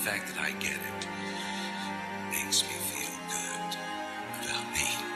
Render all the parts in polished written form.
fact that I get it makes me feel good about me.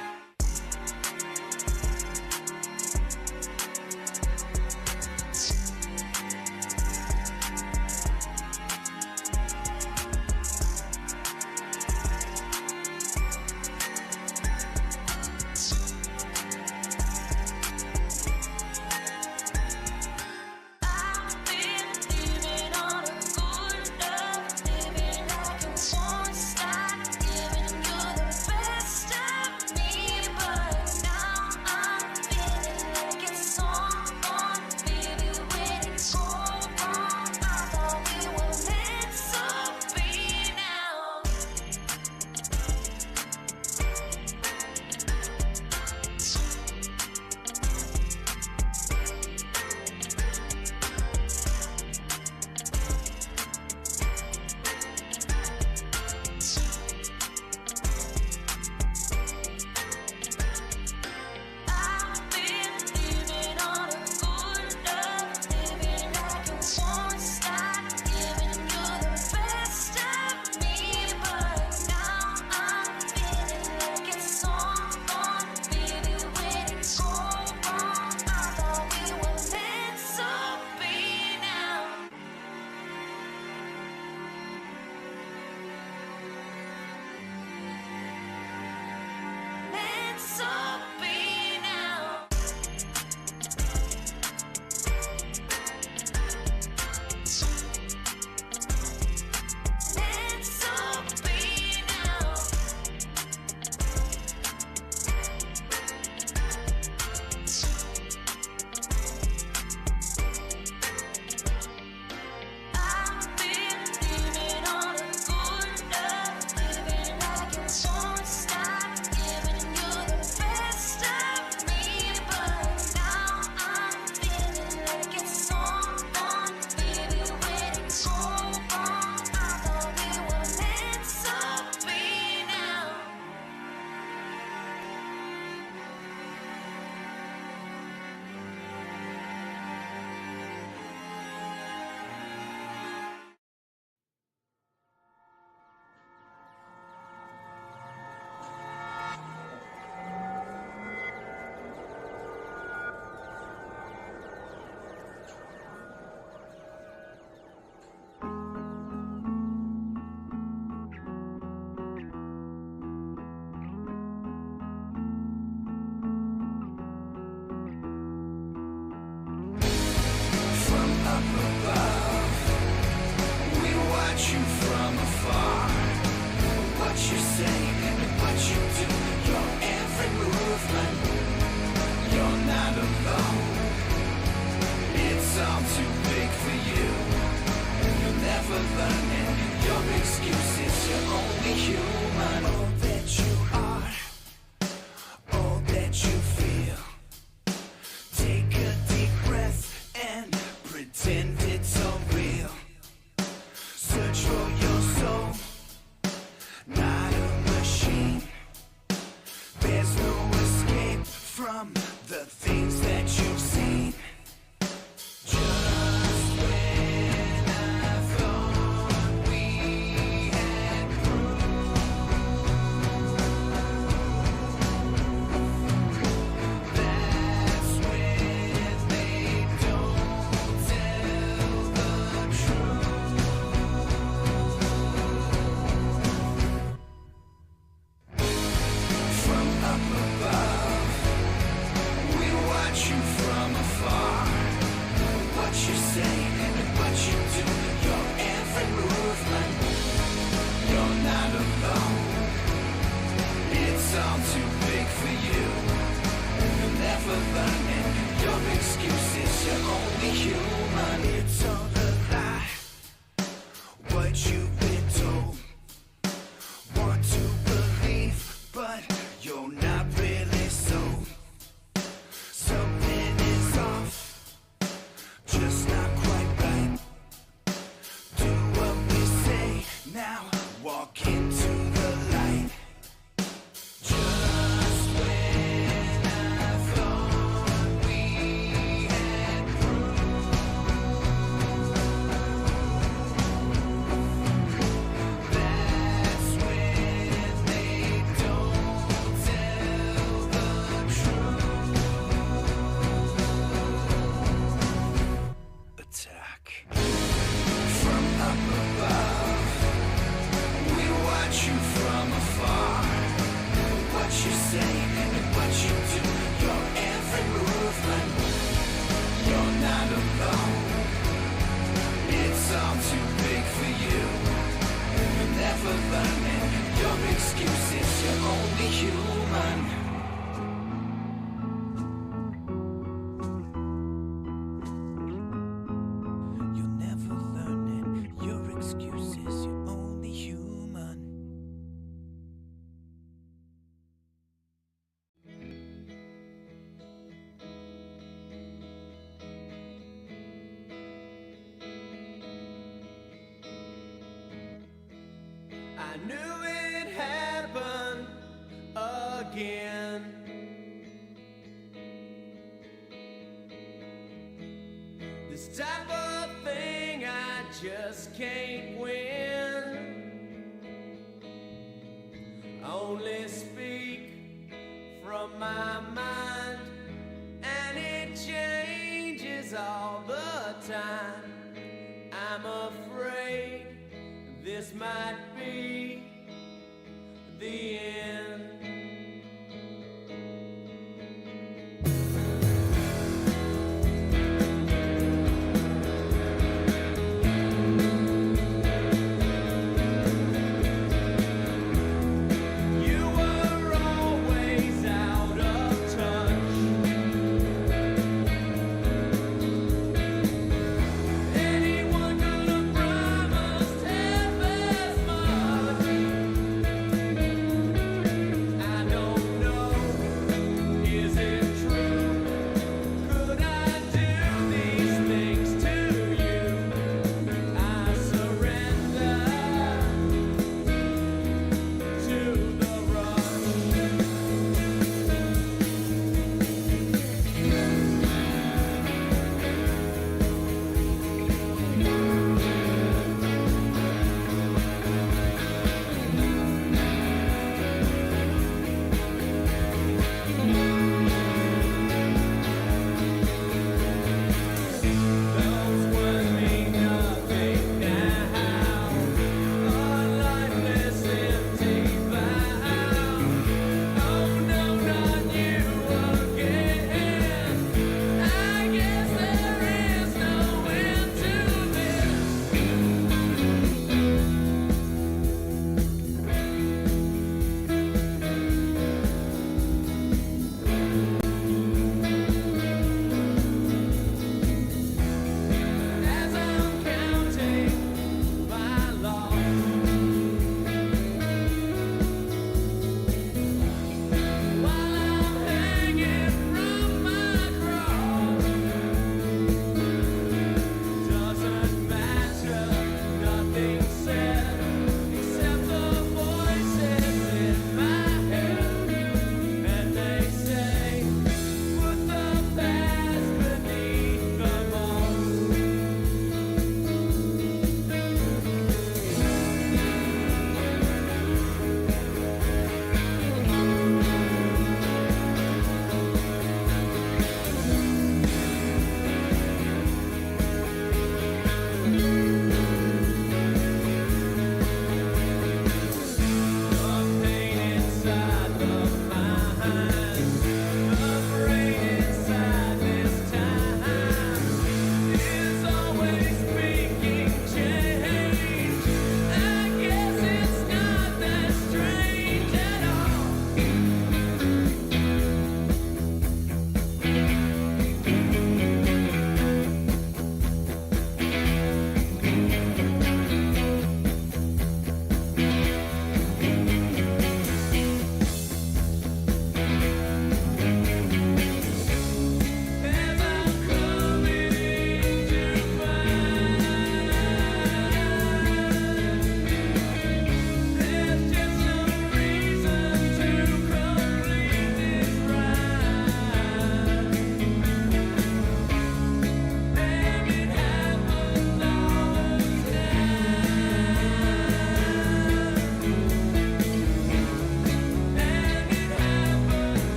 knew it happened again. This type of thing I just can't win. I only speak from my mind, and it changes all the time. I'm afraid this might be the end. Anyone gonna promise half as much?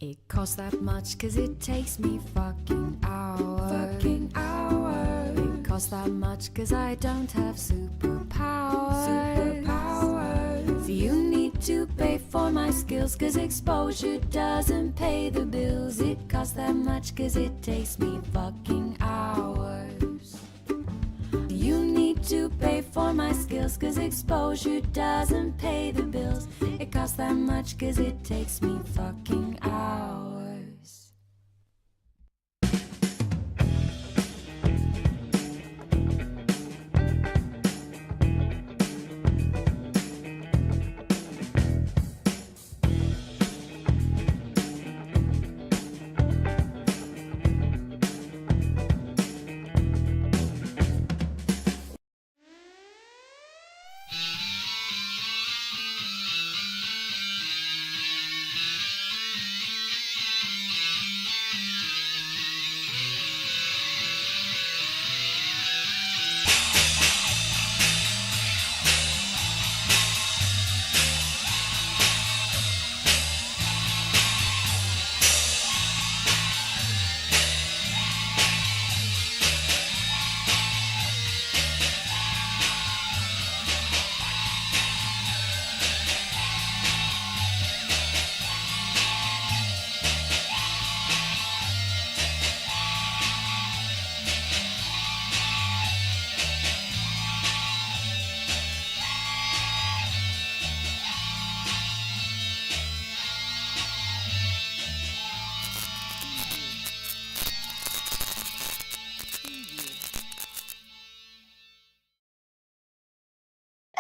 It costs that much cause it takes me fucking hours. Fucking hours. It costs that much cause I don't have superpowers. Superpowers. So you need to pay for my skills cause exposure doesn't pay the bills. It costs that much cause it takes me fucking hours. You need to pay for my skills cause exposure doesn't pay the bills. It costs that much cause it takes me fucking hours.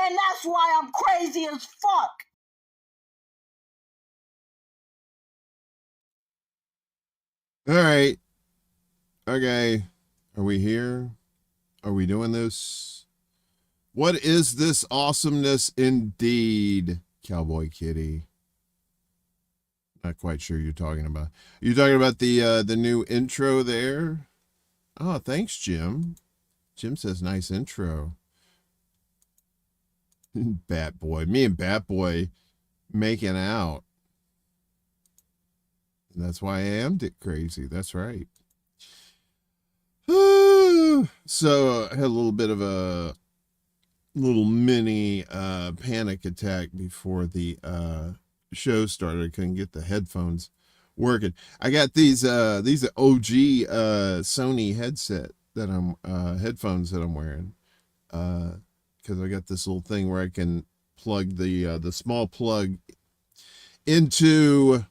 And that's why I'm crazy as fuck. All right. Okay. Are we here? Are we doing this? What is this awesomeness indeed, Cowboy Kitty? Not quite sure you're talking about. You're talking about the new intro there? Oh, thanks, Jim. Jim says nice intro. Bat Boy. Me and Bat Boy making out. And that's why I am Dick Crazy. That's right. So I had a little bit of a little mini panic attack before the show started. I couldn't get the headphones working. I got these OG Sony headset that I'm headphones that I'm wearing. Because I got this little thing where I can plug the small plug into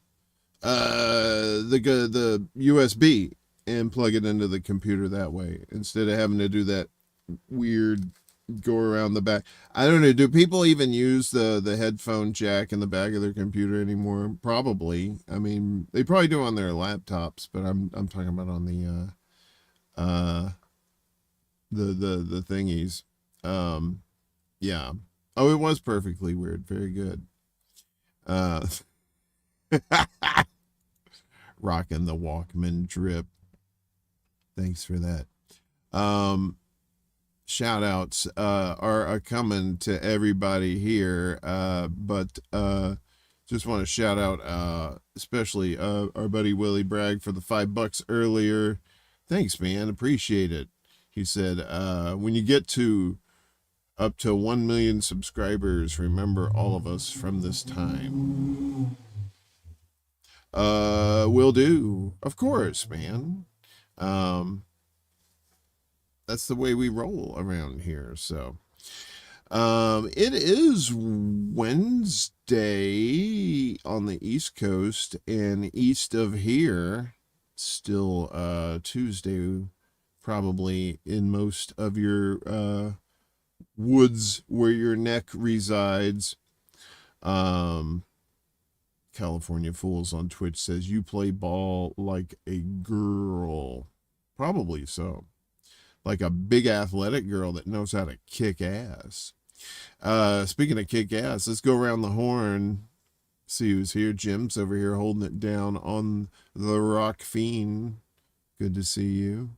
the USB and plug it into the computer that way instead of having to do that weird go around the back. I don't know. Do people even use the headphone jack in the back of their computer anymore? Probably. I mean, they probably do on their laptops, but I'm talking about on the thingies. Yeah. Oh, it was perfectly weird. Very good. Rocking the Walkman drip. Thanks for that. Shout outs are coming to everybody here, but just want to shout out especially our buddy Willie Bragg for the $5 earlier. Thanks, man. Appreciate it. He said, when you get to up to 1 million subscribers, remember all of us from this time. Will do. Of course, man. That's the way we roll around here. So, it is Wednesday on the East Coast and east of here. Still, Tuesday, probably in most of your, woods where your neck resides. California Fools on Twitch says you play ball like a girl. Probably so. Like a big athletic girl that knows how to kick ass. Speaking of kick ass, let's go around the horn. See who's here. Jim's over here holding it down on the Rock Fiend. Good to see you.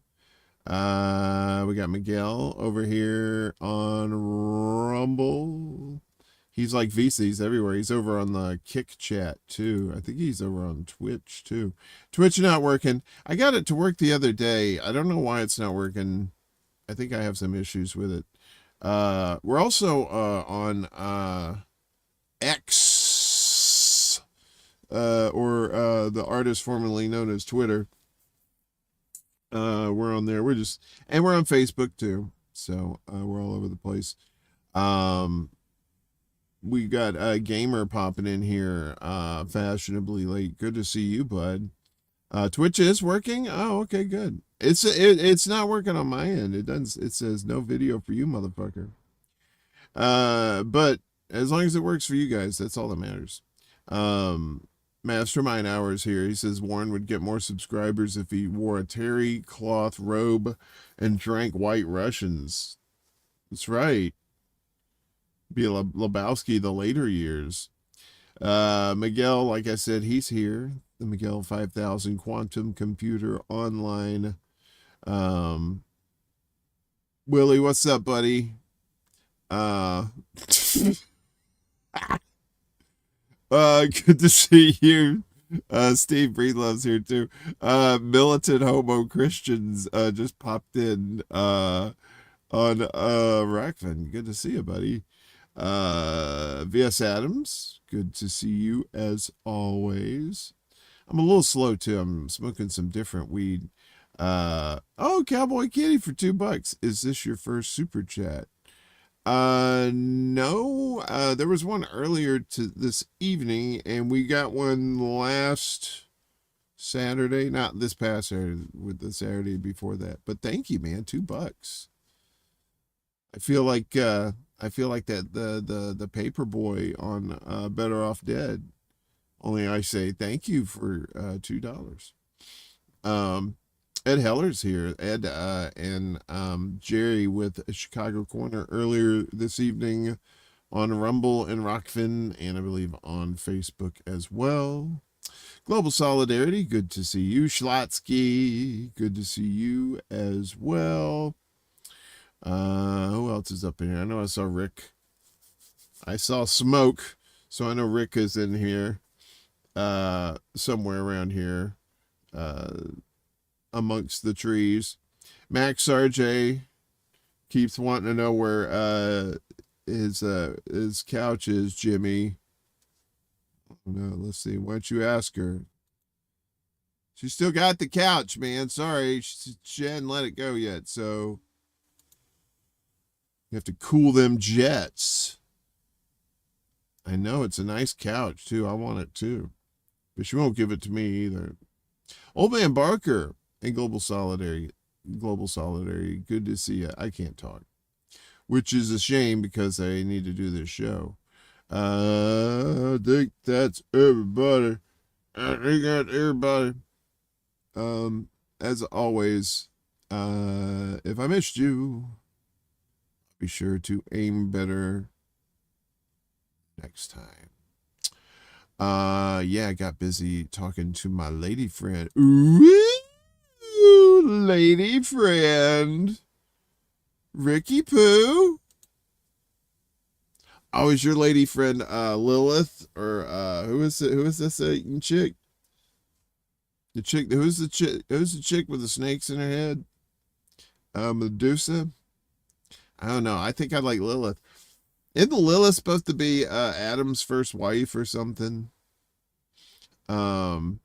We got Miguel over here on Rumble. He's like Visa. He's everywhere. He's over on the Kick Chat too. I think he's over on Twitch too. Twitch not working. I got it to work the other day. I don't know why it's not working. I think I have some issues with it. We're also on X, or the artist formerly known as Twitter. We're on there. And we're on Facebook too. So we're all over the place. We got a gamer popping in here fashionably late. Good to see you, bud. Twitch is working. Oh, okay, good. It's not working on my end. It says no video for you, motherfucker. But as long as it works for you guys, that's all that matters. Mastermind Hours here. He says Warren would get more subscribers if he wore a terry cloth robe and drank White Russians. That's right. Be a Lebowski the later years. Miguel, like I said, he's here. The Miguel 5000 Quantum Computer Online. Willie, what's up, buddy? Good to see you. Steve Breedlove's here too. Militant Homo Christians just popped in on Rackfin. Good to see you, buddy. VS Adams, good to see you as always. I'm a little slow too. I'm smoking some different weed. Oh, Cowboy Kitty for $2. Is this your first super chat? No. There was one earlier to this evening, and we got one last Saturday. Not this past Saturday, with the Saturday before that. But thank you, man. $2. I feel like that the paper boy on Better Off Dead. Only I say thank you for $2. Ed Heller's here. Ed and Jerry with a Chicago Corner earlier this evening on Rumble and Rockfin, and I believe on Facebook as well. Global Solidarity, good to see you. Schlotsky, good to see you as well. Who else is up in here? I know I saw Rick. I saw Smoke, so I know Rick is in here. Somewhere around here. Amongst the trees. Max RJ keeps wanting to know where his couch is, Jimmy. No, let's see. Why don't you ask her? She still got the couch, man. Sorry, she hadn't let it go yet, so you have to cool them jets. I know it's a nice couch too. I want it too, but she won't give it to me either. Old Man Barker and Global Solidarity. Good to see you. I can't talk, which is a shame because I need to do this show. I think that's everybody. I think that's everybody. As always, if I missed you, be sure to aim better next time. Yeah, I got busy talking to my lady friend. Ooh, lady friend. Ricky Poo. Oh, is your lady friend Lilith, or who is it? Who is this chick? The chick. Who's the chick with the snakes in her head? Medusa. I don't know. I think I like Lilith. Isn't Lilith supposed to be Adam's first wife or something? Your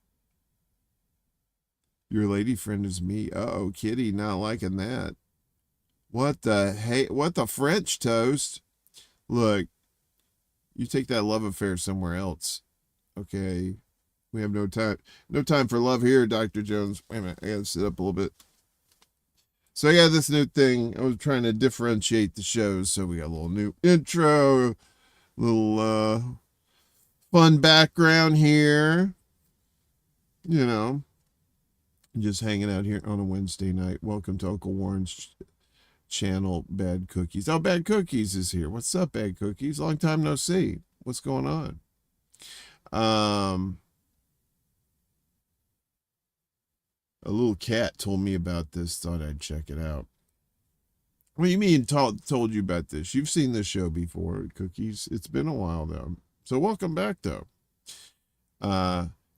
lady friend is me. Uh-oh, Kitty, not liking that. What the French toast? Look, you take that love affair somewhere else. Okay. We have no time for love here, Dr. Jones. Wait a minute, I gotta sit up a little bit. So I got this new thing. I was trying to differentiate the shows, so we got a little new intro, little fun background here. You know, just hanging out here on a Wednesday night. Welcome to Uncle Warren's channel, Bad Cookies. Oh, Bad Cookies is here. What's up, Bad Cookies? Long time no see. What's going on? A little cat told me about this. Thought I'd check it out. What do you mean told you about this? You've seen this show before, Cookies. It's been a while, though. So welcome back, though.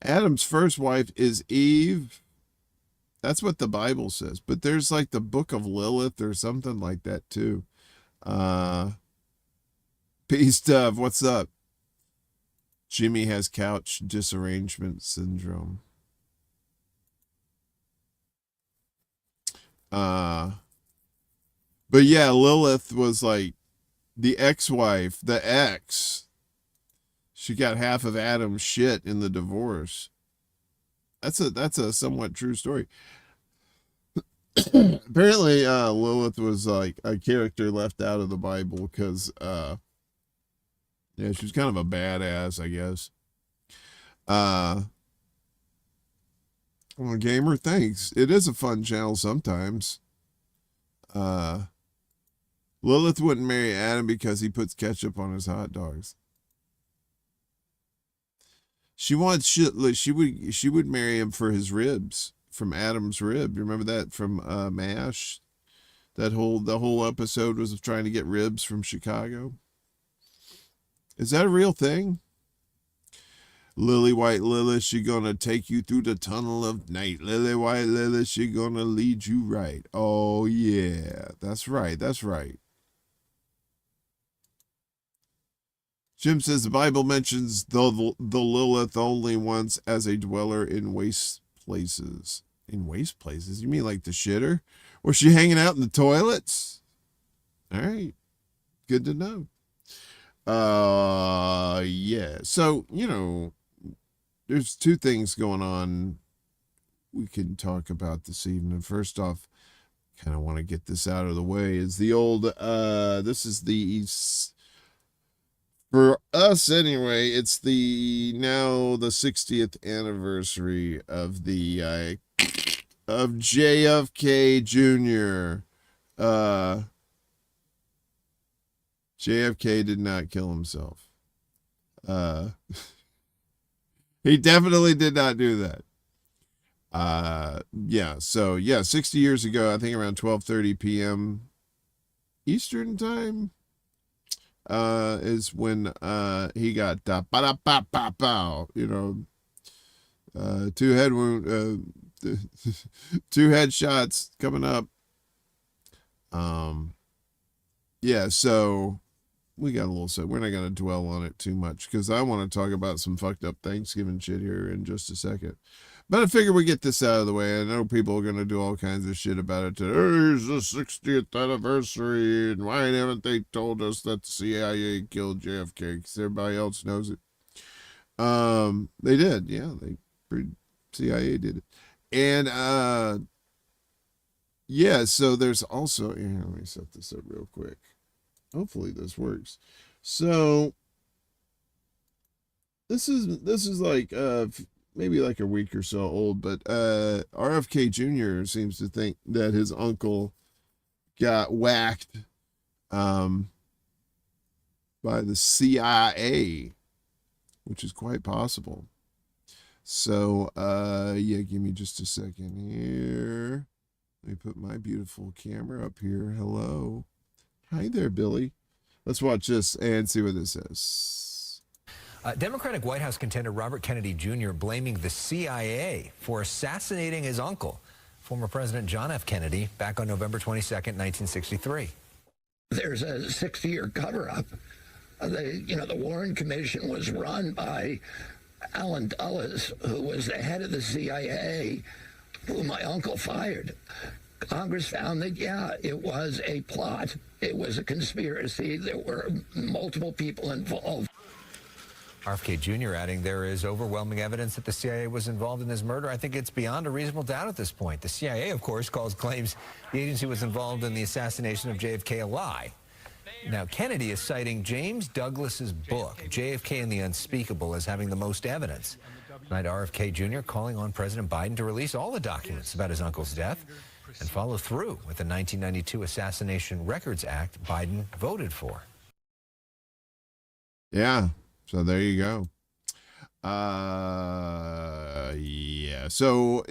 Adam's first wife is Eve. That's what the Bible says. But there's like the book of Lilith or something like that, too. Peace, Dove. What's up? Jimmy has couch disarrangement syndrome. But yeah, Lilith was like the ex-wife, the ex. She got half of Adam's shit in the divorce. That's a somewhat true story. Apparently, Lilith was like a character left out of the Bible because, yeah, she was kind of a badass, I guess. Well, gamer, thanks. It is a fun channel sometimes. Lilith wouldn't marry Adam because he puts ketchup on his hot dogs. She wants shit. Like she would marry him for his ribs from Adam's rib. You remember that from MASH? The whole episode was of trying to get ribs from Chicago. Is that a real thing? Lily White Lilith, she gonna take you through the tunnel of night. Lily White Lilith, she gonna lead you right. Oh yeah, that's right. That's right. Jim says the Bible mentions the Lilith only once as a dweller in waste places. In waste places? You mean like the shitter? Was she hanging out in the toilets? All right. Good to know. Yeah. So, you know, there's two things going on we can talk about this evening. First off, kind of want to get this out of the way, is the old, this is the, for us anyway, it's now the 60th anniversary of the, of JFK Jr. JFK did not kill himself. He definitely did not do that. Yeah, so yeah, 60 years ago, I think around 12:30 p.m. Eastern time, is when he got you know, two head wound, two headshots coming up. Yeah, so we got a little set. We're not going to dwell on it too much because I want to talk about some fucked up Thanksgiving shit here in just a second. But I figure we get this out of the way. I know people are going to do all kinds of shit about it. Here's the 60th anniversary, and why haven't they told us that the CIA killed JFK? Because everybody else knows it. They did, yeah. CIA did it, and yeah. So there's also here. Let me set this up real quick. Hopefully this works. So this is like maybe like a week or so old, but RFK Jr. seems to think that his uncle got whacked by the CIA, which is quite possible. So yeah, give me just a second here. Let me put my beautiful camera up here. Hello. Hi there, Billy. Let's watch this and see what this says. Democratic White House contender Robert Kennedy Jr. blaming the CIA for assassinating his uncle, former President John F. Kennedy, back on November 22nd, 1963. There's a 60-year cover-up. The Warren Commission was run by Allen Dulles, who was the head of the CIA, who my uncle fired. Congress found that, yeah, it was a plot. It was a conspiracy. There were multiple people involved. RFK Jr. adding there is overwhelming evidence that the CIA was involved in his murder. I think it's beyond a reasonable doubt at this point. The CIA, of course, calls claims the agency was involved in the assassination of JFK a lie. Now, Kennedy is citing James Douglas's book, JFK and the Unspeakable, as having the most evidence. Tonight, RFK Jr. calling on President Biden to release all the documents about his uncle's death and follow through with the 1992 Assassination Records Act Biden voted for. Yeah, so there you go. Yeah, so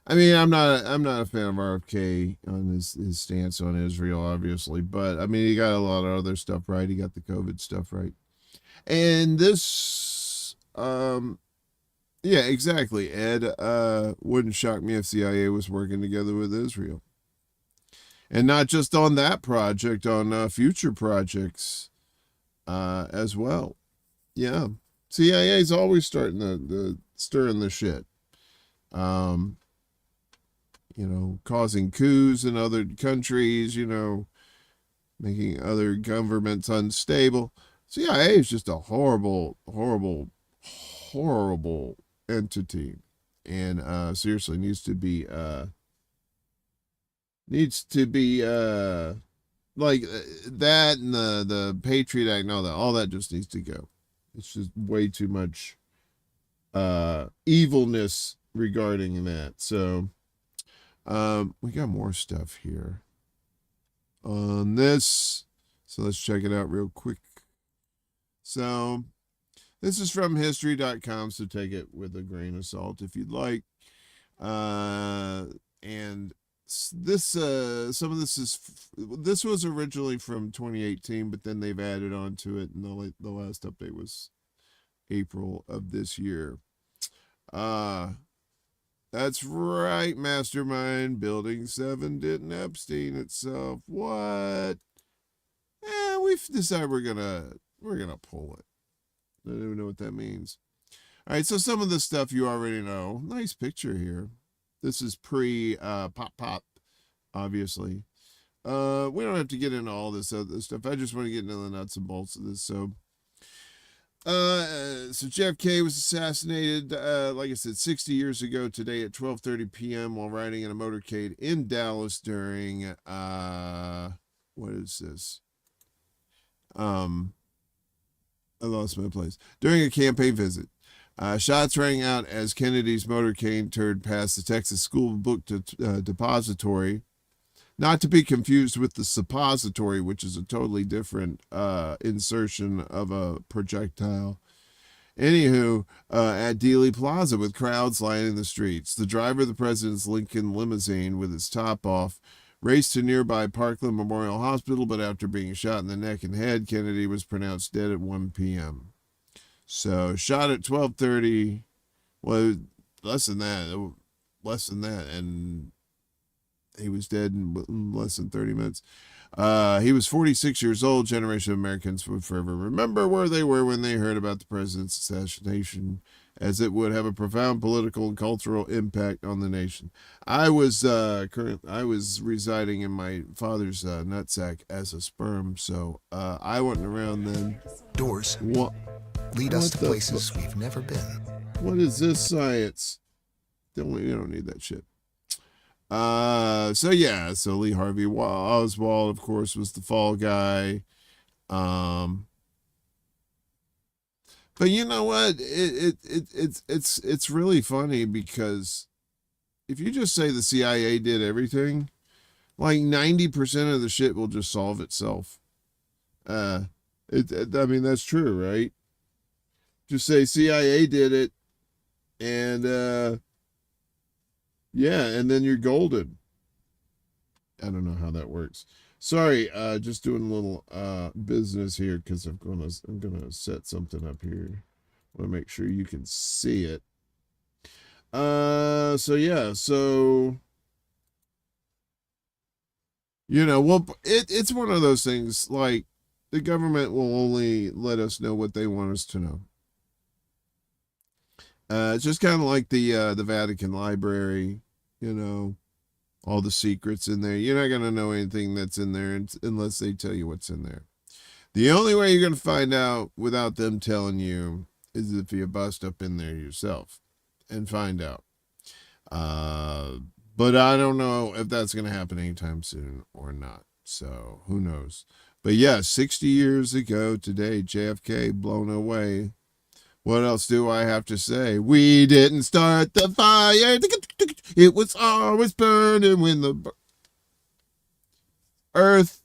I mean, I'm not a fan of RFK on his stance on Israel, obviously, but I mean, he got a lot of other stuff right. He got the COVID stuff right, and this, yeah, exactly. Ed, wouldn't shock me if CIA was working together with Israel, and not just on that project, on future projects, as well. Yeah, CIA's always starting the stirring the shit. Um, causing coups in other countries, making other governments unstable. CIA is just a horrible, horrible, horrible entity, and seriously needs to be like that, and the Patriot Act and all that just needs to go. It's just way too much evilness regarding that. So we got more stuff here on this. So let's check it out real quick. So this is from history.com, so take it with a grain of salt if you'd like. And this some of this was originally from 2018, but then they've added on to it, and the last update was April of this year. That's right, Mastermind. Building 7 didn't Epstein itself. What? We've decided we're gonna pull it. I don't even know what that means. All right, so some of the stuff you already know. Nice picture here. This is pre pop, obviously. We don't have to get into all this other stuff. I just want to get into the nuts and bolts of this. So JFK was assassinated, like I said, 60 years ago today at 12:30 p.m. while riding in a motorcade in Dallas during, what is this? I lost my place. During a campaign visit. Shots rang out as Kennedy's motorcade turned past the Texas School Book Depository. Not to be confused with the suppository, which is a totally different insertion of a projectile. Anywho, at Dealey Plaza with crowds lining the streets, the driver of the president's Lincoln limousine with its top off raced to nearby Parkland Memorial Hospital, but after being shot in the neck and head, Kennedy was pronounced dead at 1 p.m. So shot at 12:30, well, less than that, and he was dead in less than 30 minutes. He was 46 years old. Generation of Americans would forever remember where they were when they heard about the president's assassination, as it would have a profound political and cultural impact on the nation. I was residing in my father's nutsack as a sperm, so I wasn't around then. Doors What? lead us to What the places we've never been. What is this science? You don't need that shit. So Lee Harvey Oswald, of course, was the fall guy. But you know what? It's really funny, because if you just say the CIA did everything, like 90% of the shit will just solve itself. I mean, that's true, right? Just say CIA did it, and and then you're golden. I don't know how that works. Sorry, just doing a little business here, because I'm gonna set something up here. I want to make sure you can see it. It's one of those things, like, the government will only let us know what they want us to know. It's just kind of like the Vatican Library, all the secrets in there. You're not going to know anything that's in there unless they tell you what's in there. The only way you're going to find out without them telling you is if you bust up in there yourself and find out. But I don't know if that's going to happen anytime soon or not. So who knows? But yeah, 60 years ago today, JFK blown away. What else do I have to say? We didn't start the fire. It was always burning when the earth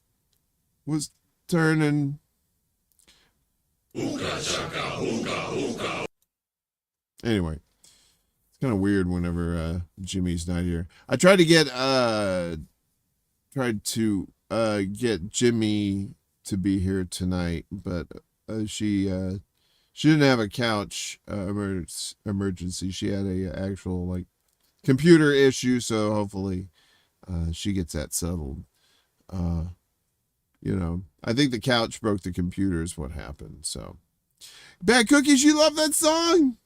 was turning. Anyway, kind of weird whenever Jimmy's not here. I tried to get Jimmy to be here tonight, but she didn't have a couch emergency. She had a actual like computer issue, so hopefully she gets that settled. I think the couch broke the computer is what happened. So, Bad Cookies, you love that song?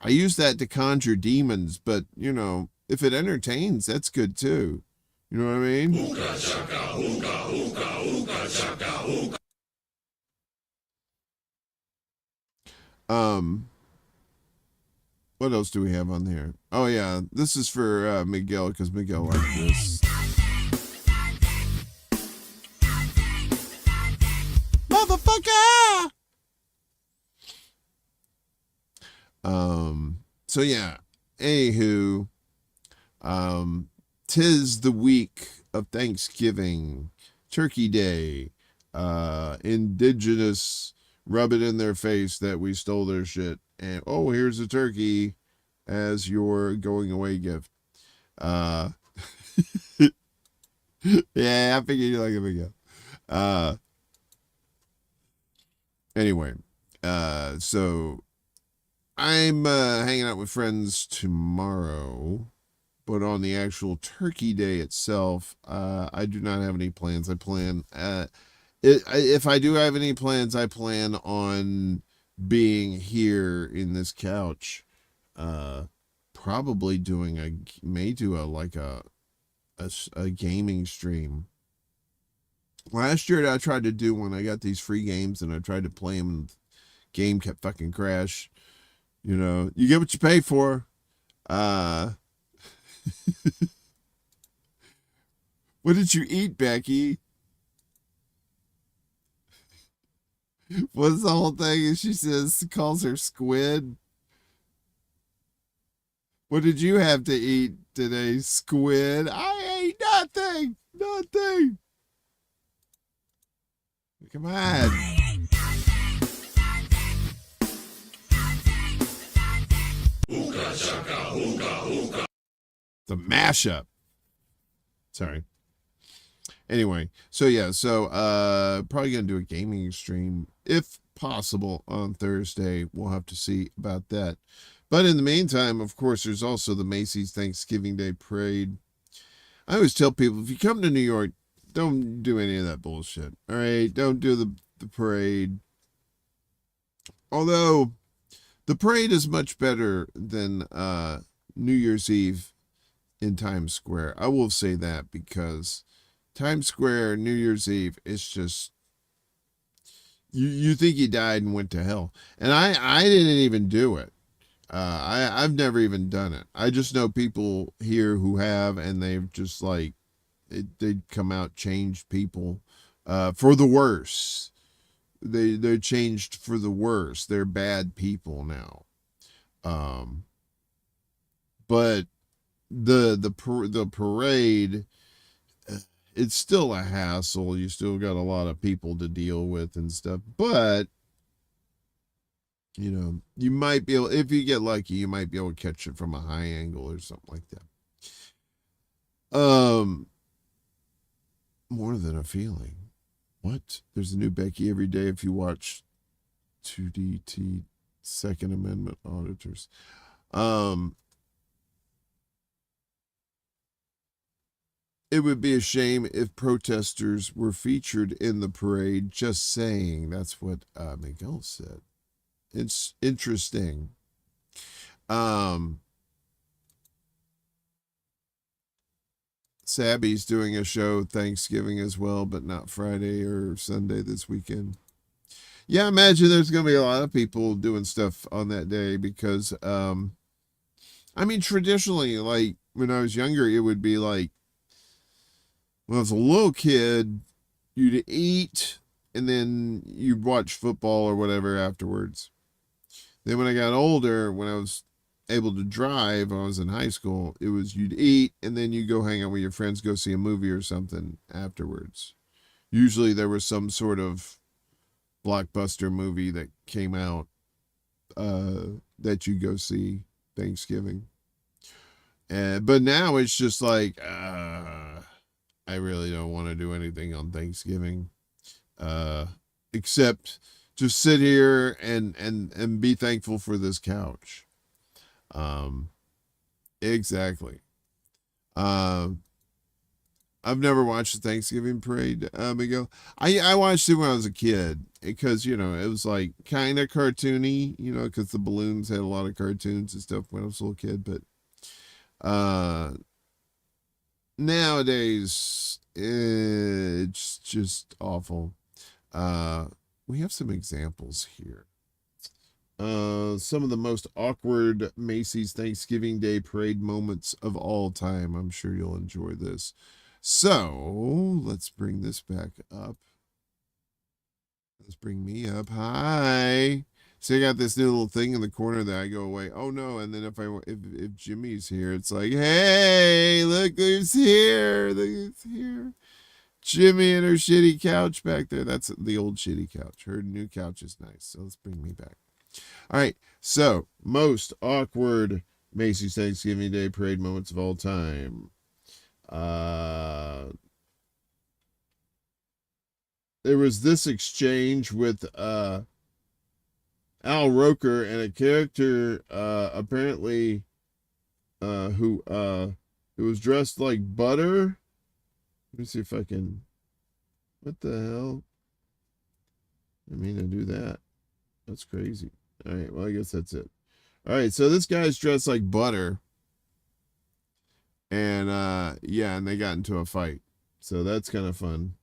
I use that to conjure demons, but, if it entertains, that's good too. You know what I mean? Hookah, shaka, hookah, hookah, hookah, shaka, hookah. What else do we have on there? Oh, yeah. This is for Miguel, because Miguel liked this. Motherfucker! So yeah, anywho, tis the week of Thanksgiving, Turkey Day, indigenous rub it in their face that we stole their shit, and oh, here's a turkey as your going away gift. Yeah, I figured you like a big anyway, so I'm hanging out with friends tomorrow, but on the actual Turkey Day itself, I do not have any plans. I plan, if I do have any plans, I plan on being here in this couch, probably doing a gaming stream. Last year I tried to do one. I got these free games and I tried to play them and the game kept fucking crash. You get what you pay for. What did you eat, Becky? What's the whole thing? And she calls her squid. What did you have to eat today, squid? I ate nothing. Nothing. Come on. Hookah, shaka, hookah, hookah. The mashup. Sorry. Anyway, so probably gonna do a gaming stream if possible on Thursday. We'll have to see about that. But in the meantime, of course, there's also the Macy's Thanksgiving Day Parade. I always tell people, if you come to New York, don't do any of that bullshit. All right, don't do the parade. Although the parade is much better than New Year's Eve in Times Square. I will say that, because Times Square, New Year's Eve, it's just, you think you died and went to hell. And I didn't even do it. I've never even done it. I just know people here who have, and they've just they'd come out changed people for the worse. They're changed for the worse. They're bad people now. But the parade, it's still a hassle. You still got a lot of people to deal with and stuff. But you might be able, if you get lucky, you might be able to catch it from a high angle or something like that. More than a feeling. What? There's a new Becky every day if you watch 2DT Second Amendment Auditors. It would be a shame if protesters were featured in the parade. Just saying. That's what Miguel said. It's interesting. Sabby's doing a show Thanksgiving as well, but not Friday or Sunday this weekend. Yeah, I imagine there's going to be a lot of people doing stuff on that day because, traditionally, like when I was younger, it would be like, when I was a little kid, you'd eat and then you'd watch football or whatever afterwards. Then when I got older, when I was able to drive, when I was in high school, it was you'd eat and then you go hang out with your friends, go see a movie or something afterwards. Usually there was some sort of blockbuster movie that came out that you go see Thanksgiving. But now it's just like, I really don't want to do anything on Thanksgiving, except just sit here and be thankful for this couch. Exactly. I've never watched the Thanksgiving parade, Miguel. I watched it when I was a kid because, it was like kind of cartoony, because the balloons had a lot of cartoons and stuff when I was a little kid. But nowadays, it's just awful. We have some examples here. Some of the most awkward Macy's Thanksgiving Day parade moments of all time. I'm sure you'll enjoy this. So let's bring this back up. Let's bring me up. Hi. See, I got this new little thing in the corner that I go away. Oh no! And then if Jimmy's here, it's like, hey, look who's here! Look who's here! Jimmy and her shitty couch back there. That's the old shitty couch. Her new couch is nice. So let's bring me back. All right. So most awkward Macy's Thanksgiving Day parade moments of all time. There was this exchange with Al Roker and a character apparently who was dressed like Butter. Let me see if I can. What the hell? I mean, I do that. That's crazy. All right, well, I guess that's it. All right, so this guy's dressed like Butter. And and they got into a fight. So that's kind of fun.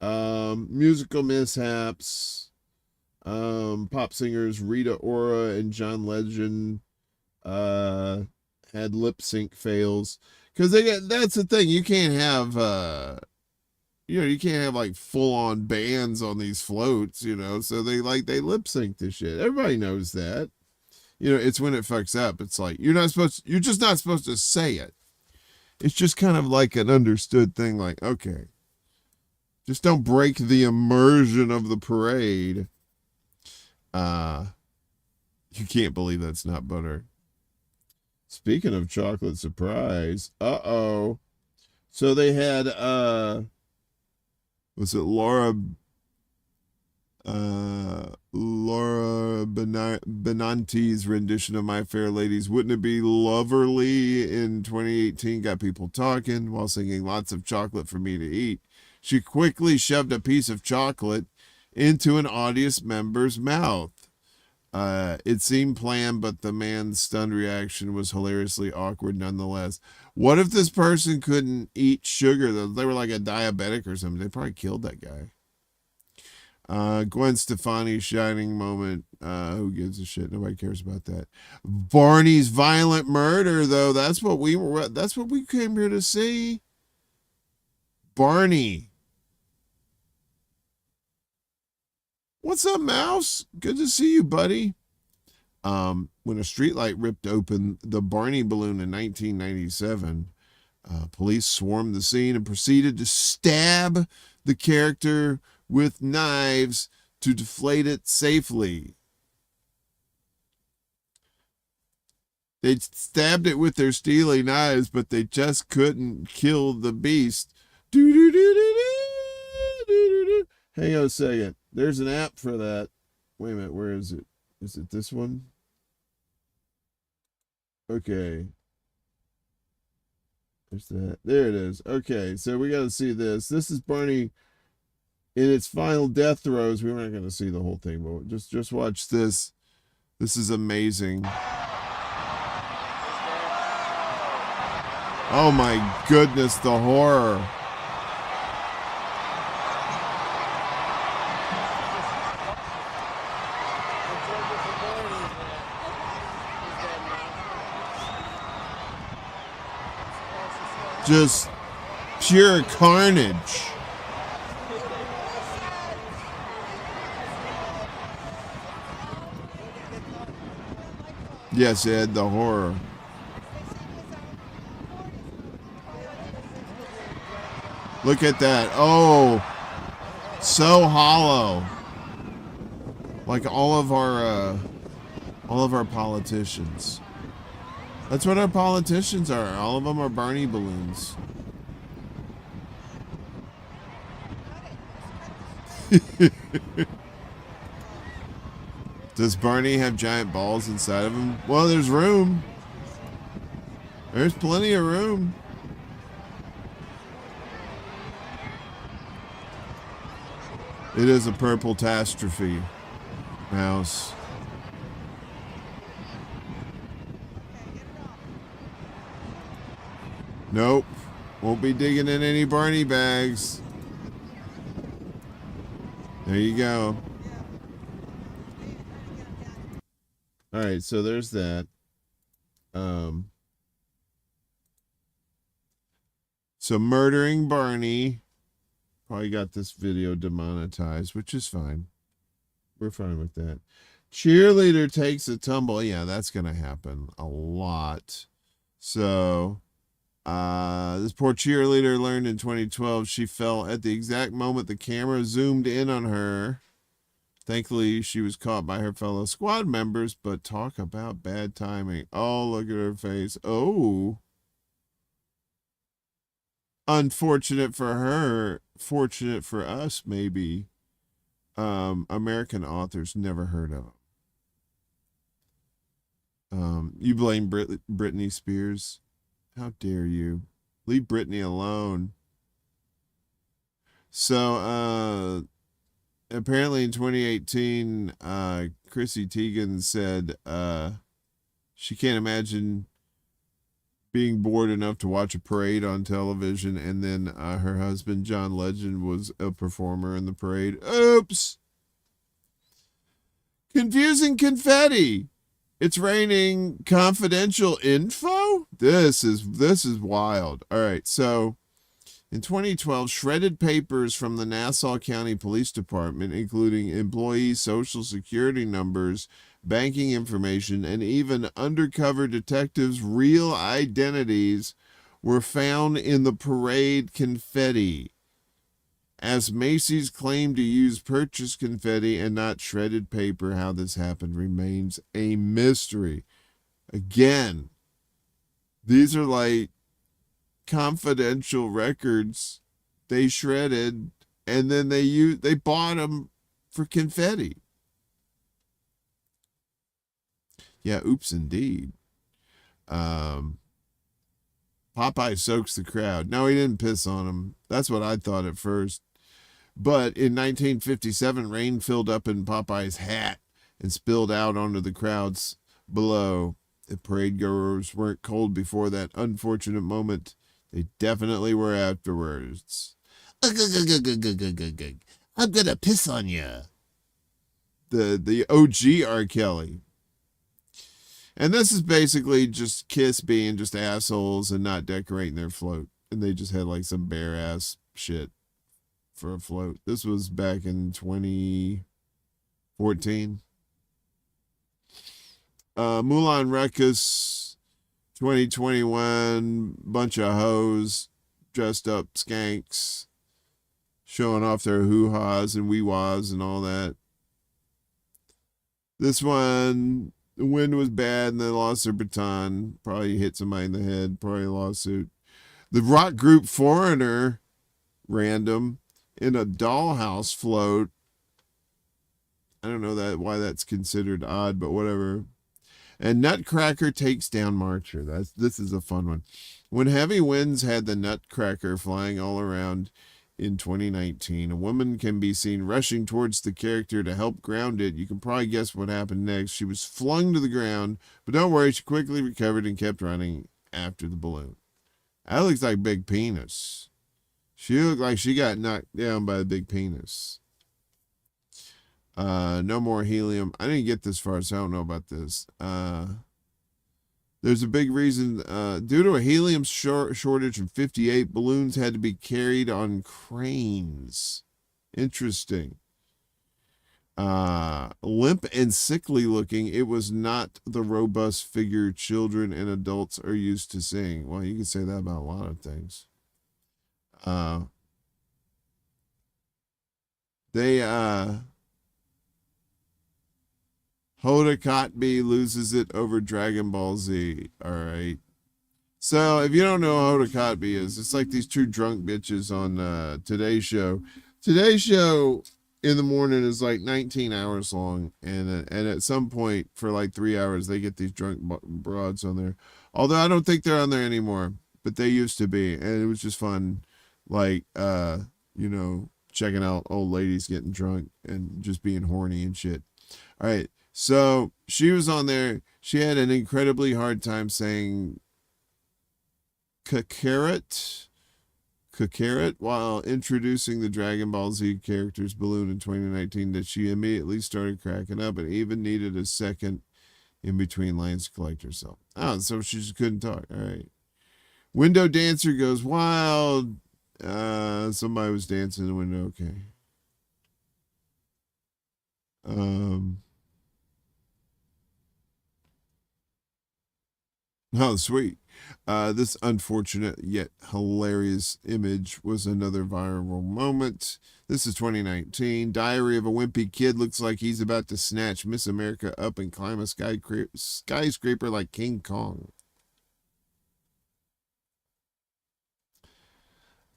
Musical mishaps. Pop singers Rita Ora and John Legend had lip sync fails. Because that's the thing. You can't have you can't have like full on bands on these floats, so they lip sync this shit. Everybody knows that. It's when it fucks up. It's like you're just not supposed to say it. It's just kind of like an understood thing, like, okay. Just don't break the immersion of the parade. You can't believe that's not Butter. Speaking of chocolate surprise, so they had was it Laura Benante's rendition of My Fair Lady's Wouldn't It Be Loverly in 2018 got people talking while singing Lots of Chocolate for Me to Eat. She quickly shoved a piece of chocolate into an audience member's mouth. It seemed planned, but the man's stunned reaction was hilariously awkward nonetheless. What if this person couldn't eat sugar? They were like a diabetic or something. They probably killed that guy. Gwen Stefani's shining moment. Who gives a shit? Nobody cares about that. Barney's violent murder, though. That's what we came here to see. Barney. What's up, Mouse? Good to see you, buddy. When a streetlight ripped open the Barney balloon in 1997, police swarmed the scene and proceeded to stab the character with knives to deflate it safely. They stabbed it with their steely knives, but they just couldn't kill the beast. Hang on a second. There's an app for that. Wait a minute. Where is it? Is it this one? Okay. There's that. There it is. Okay. So we got to see this. This is Barney in its final death throes. We're not going to see the whole thing, but just watch this. This is amazing. Oh my goodness, the horror. Just pure carnage. Yes, Ed, the horror. Look at that. Oh, so hollow. Like all of our All of our politicians. That's what our politicians are. All of them are Barney balloons. Does Barney have giant balls inside of him? Well, there's room. There's plenty of room. It is a purple catastrophe mouse. Nope. Won't be digging in any Barney bags. There you go. All right, so there's that. So murdering Barney. Probably got this video demonetized, which is fine. We're fine with that. Cheerleader takes a tumble. Yeah, that's going to happen a lot. So, this poor cheerleader learned in 2012 she fell at the exact moment the camera zoomed in on her. Thankfully, she was caught by her fellow squad members, but talk about bad timing. Oh, look at her face. Oh. Unfortunate for her, fortunate for us, maybe. American authors, never heard of them. You blame Britney Spears? How dare you? Leave Britney alone. So, apparently in 2018, Chrissy Teigen said she can't imagine being bored enough to watch a parade on television, and then her husband, John Legend, was a performer in the parade. Oops! Confusing confetti. It's raining confidential info? This is wild. All right, so in 2012, shredded papers from the Nassau County Police Department, including employee social security numbers, banking information, and even undercover detectives' real identities, were found in the parade confetti. As Macy's claimed to use purchased confetti and not shredded paper, how this happened remains a mystery. Again, these are like confidential records they shredded, and then they bought them for confetti. Yeah, oops, indeed. Popeye soaks the crowd. No, he didn't piss on him. That's what I thought at first. But in 1957, rain filled up in Popeye's hat and spilled out onto the crowds below. If parade goers weren't cold before that unfortunate moment, they definitely were afterwards. I'm gonna piss on you. The OG R. Kelly. And this is basically just Kiss being just assholes and not decorating their float. And they just had like some bare ass shit for a float. This was back in 2014. Moulin Ruckus 2021, bunch of hoes, dressed up skanks, showing off their hoo-haws and wee-wahs and all that. This one, the wind was bad and they lost their baton. Probably hit somebody in the head, probably a lawsuit. The rock group Foreigner, random, in a dollhouse float. I don't know why that's considered odd, but whatever. And Nutcracker takes down Marcher. This is a fun one. When heavy winds had the Nutcracker flying all around in 2019, a woman can be seen rushing towards the character to help ground it. You can probably guess what happened next. She was flung to the ground, but don't worry, she quickly recovered and kept running after the balloon. That looks like Big Penis. She looked like she got knocked down by a big penis. No more helium. I didn't get this far, so I don't know about this. There's a big reason. Due to a helium shortage in 58, balloons had to be carried on cranes. Interesting. Limp and sickly looking, it was not the robust figure children and adults are used to seeing. Well, you can say that about a lot of things. Hoda Kotb loses it over Dragon Ball Z. All right. So if you don't know who Hoda Kotb is, it's like these two drunk bitches on Today's Show. Today's Show in the morning is like 19 hours long, and at some point for like 3 hours they get these drunk broads on there. Although I don't think they're on there anymore, but they used to be, and it was just fun, like checking out old ladies getting drunk and just being horny and shit. All right, so she was on there. She had an incredibly hard time saying Kakarot while introducing the Dragon Ball Z character's balloon in 2019 that she immediately started cracking up and even needed a second in between lines to collect herself. Oh, so she just couldn't talk. All right. Window dancer goes wild. Somebody was dancing in the window. Okay. Oh, sweet. This unfortunate yet hilarious image was another viral moment. This is 2019. Diary of a Wimpy Kid looks like he's about to snatch Miss America up and climb a skyscraper like King Kong.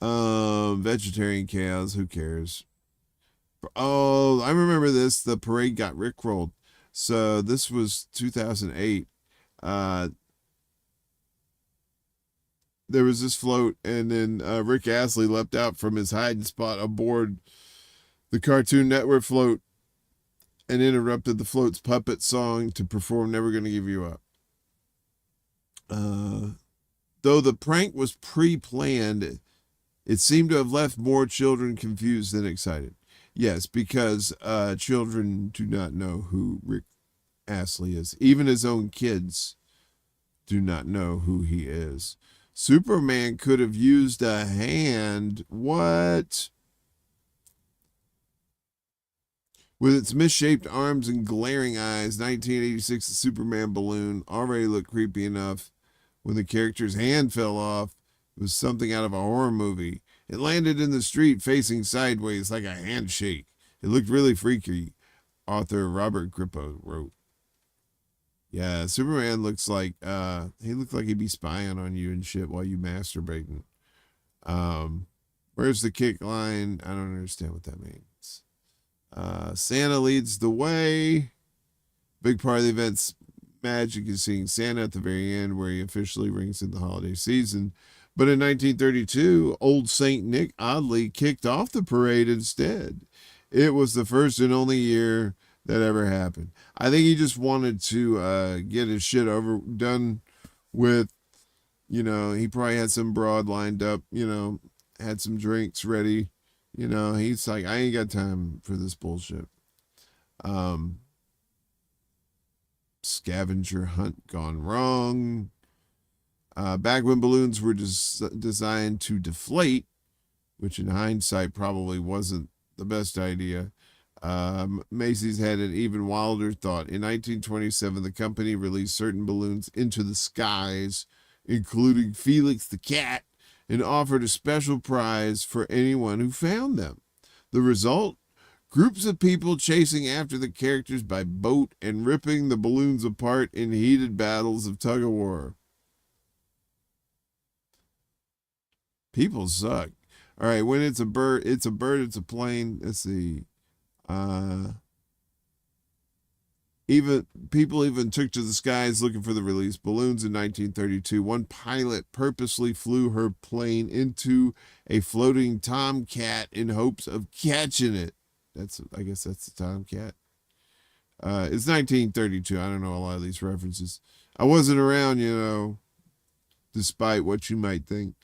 Vegetarian cows, who cares? Oh, I remember this. The parade got rickrolled. So this was 2008. There was this float, and then Rick Astley leapt out from his hiding spot aboard the Cartoon Network float and interrupted the float's puppet song to perform Never Gonna Give You Up. Though the prank was pre-planned, it seemed to have left more children confused than excited. Yes, because children do not know who Rick Astley is. Even his own kids do not know who he is. Superman could have used a hand. What? With its misshaped arms and glaring eyes, 1986 Superman balloon already looked creepy enough. When the character's hand fell off, it was something out of a horror movie. It landed in the street facing sideways like a handshake. It looked really freaky, author Robert Grippo wrote. Yeah, Superman looks like he looked like he'd be spying on you and shit while you masturbating. Where's the kick line? I don't understand what that means. Santa leads the way. Big part of the event's magic is seeing Santa at the very end, where he officially rings in the holiday season. But in 1932, old Saint Nick oddly kicked off the parade instead. It was the first and only year that ever happened. I think he just wanted to get his shit done with. He probably had some broad lined up, had some drinks ready. He's like, I ain't got time for this bullshit. Scavenger hunt gone wrong. Back when balloons were designed to deflate, which in hindsight probably wasn't the best idea, Macy's had an even wilder thought. In 1927, the company released certain balloons into the skies, including Felix the cat, and offered a special prize for anyone who found them. The result? Groups of people chasing after the characters by boat and ripping the balloons apart in heated battles of tug-of-war. People suck. All right, when it's a bird, it's a plane. Let's see. People took to the skies looking for the released balloons in 1932. One pilot purposely flew her plane into a floating tomcat in hopes of catching it. I guess that's the tomcat. It's 1932. I don't know a lot of these references. I wasn't around, despite what you might think.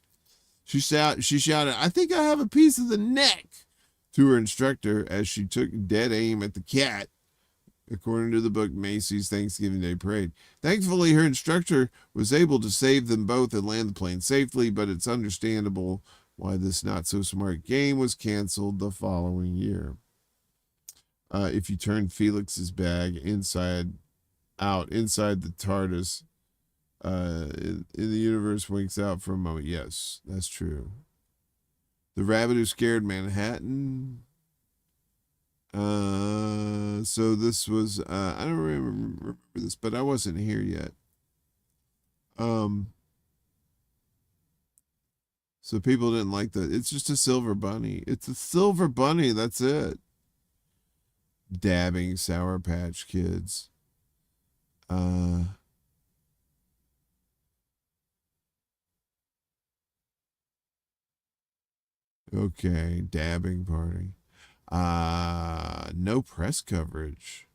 She shouted, "I think I have a piece of the neck," to her instructor as she took dead aim at the cat, according to the book Macy's Thanksgiving Day Parade. Thankfully, her instructor was able to save them both and land the plane safely, but it's understandable why this not-so-smart game was canceled the following year. If you turn Felix's bag inside the TARDIS, in the universe winks out for a moment. Yes, that's true. The rabbit who scared Manhattan. So this was, I don't remember this, but I wasn't here yet. So people didn't like that. It's just a silver bunny. It's a silver bunny. That's it. Dabbing Sour Patch Kids. Okay, dabbing party. No press coverage.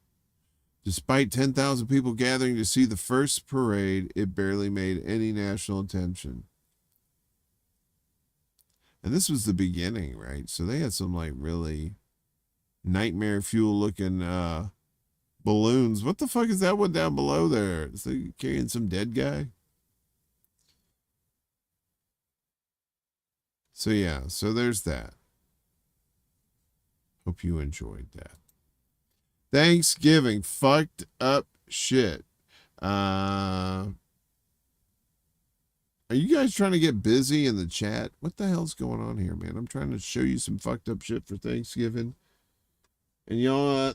Despite 10,000 people gathering to see the first parade, it barely made any national attention. And this was the beginning, right? So they had some like really nightmare fuel looking balloons. What the fuck is that one down below there? Is they carrying some dead guy? So yeah, so there's that. Hope you enjoyed that. Thanksgiving, fucked up shit. Are you guys trying to get busy in the chat? What the hell's going on here, man? I'm trying to show you some fucked up shit for Thanksgiving. And y'all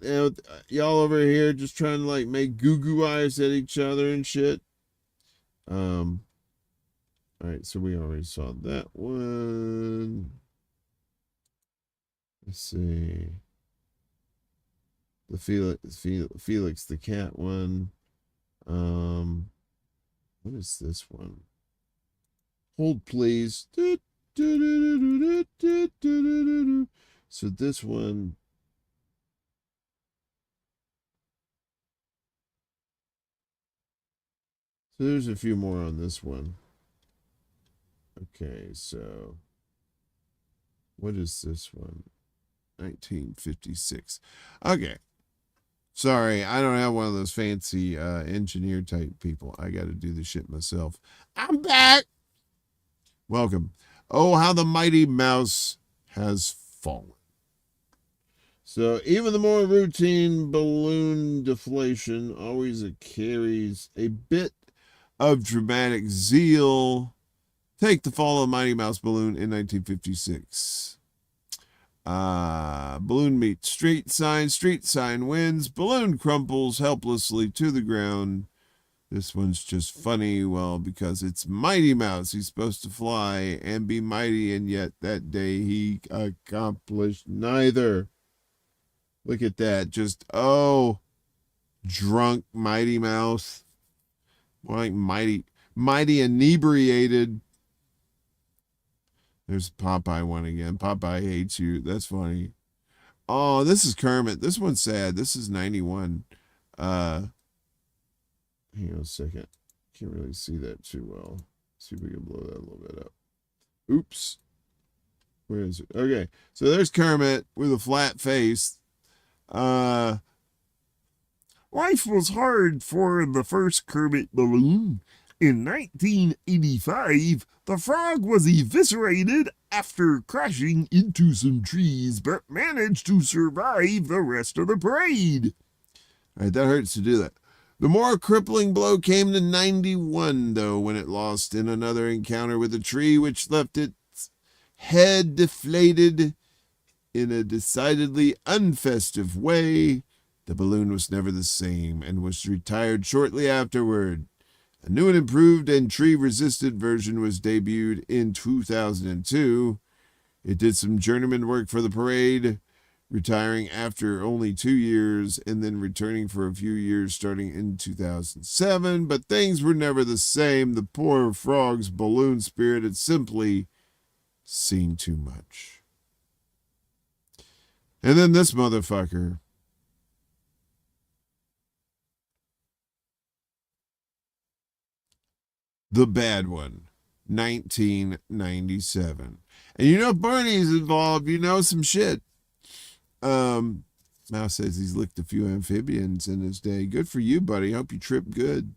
over here just trying to like make goo eyes at each other and shit. All right, so we already saw that one. Let's see. The Felix the cat one. What is this one? Hold please. So this one. So there's a few more on this one. Okay, so what is this one? 1956. Okay. Sorry, I don't have one of those fancy engineer type people. I got to do the shit myself. I'm back. Welcome. Oh, how the mighty mouse has fallen. So even the more routine balloon deflation always carries a bit of dramatic zeal. Take the fall of the Mighty Mouse balloon in 1956. Balloon meets street sign wins, balloon crumples helplessly to the ground. This one's just funny, well, because it's Mighty Mouse. He's supposed to fly and be mighty, and yet that day he accomplished neither. Look at that, just, drunk Mighty Mouse. More like mighty inebriated. There's Popeye one again. Popeye hates you. That's funny. Oh, this is Kermit. This one's sad. This is 91. Hang on a second. Can't really see that too well. See if we can blow that a little bit up. Oops. Where is it? Okay. So there's Kermit with a flat face. Life was hard for the first Kermit balloon. In 1985, the frog was eviscerated after crashing into some trees, but managed to survive the rest of the parade. All right, that hurts to do that. The more crippling blow came to 91, though, when it lost in another encounter with a tree, which left its head deflated in a decidedly unfestive way. The balloon was never the same and was retired shortly afterward. A new and improved and tree-resistant version was debuted in 2002. It did some journeyman work for the parade, retiring after only 2 years and then returning for a few years starting in 2007. But things were never the same. The poor frog's balloon spirit had simply seen too much. And then this motherfucker. The bad one, 1997. And you know Barney's involved, you know some shit. Mouse says he's licked a few amphibians in his day. Good for you, buddy. Hope you trip good.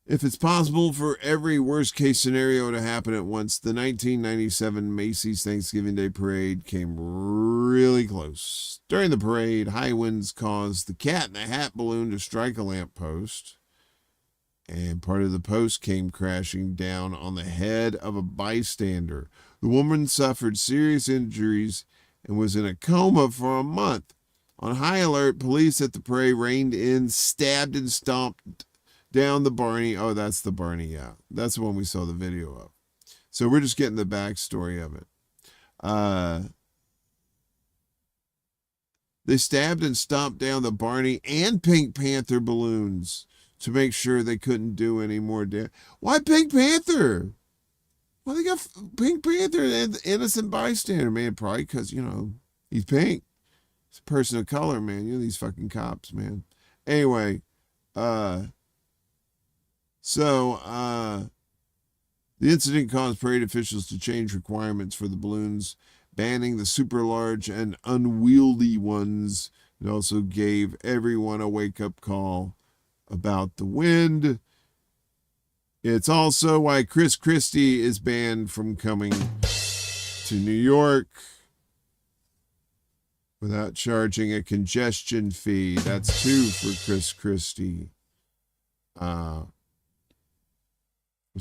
If it's possible for every worst case scenario to happen at once, the 1997 Macy's Thanksgiving Day Parade came really close. During the parade, high winds caused the Cat in the Hat balloon to strike a lamppost. And part of the post came crashing down on the head of a bystander. The woman suffered serious injuries and was in a coma for a month. On high alert, police at the parade reined in, stabbed and stomped down the Barney. Oh, that's the Barney, yeah. That's the one we saw the video of. So we're just getting the backstory of it. They stabbed and stomped down the Barney and Pink Panther balloons to make sure they couldn't do any more damage. Why Pink Panther? Well, they got Pink Panther and innocent bystander, man. Probably because, he's pink. He's a person of color, man. These fucking cops, man. Anyway, the incident caused parade officials to change requirements for the balloons, banning the super large and unwieldy ones. It also gave everyone a wake-up call about the wind. It's also why Chris Christie is banned from coming to New York without charging a congestion fee. That's 2 for Chris Christie. Was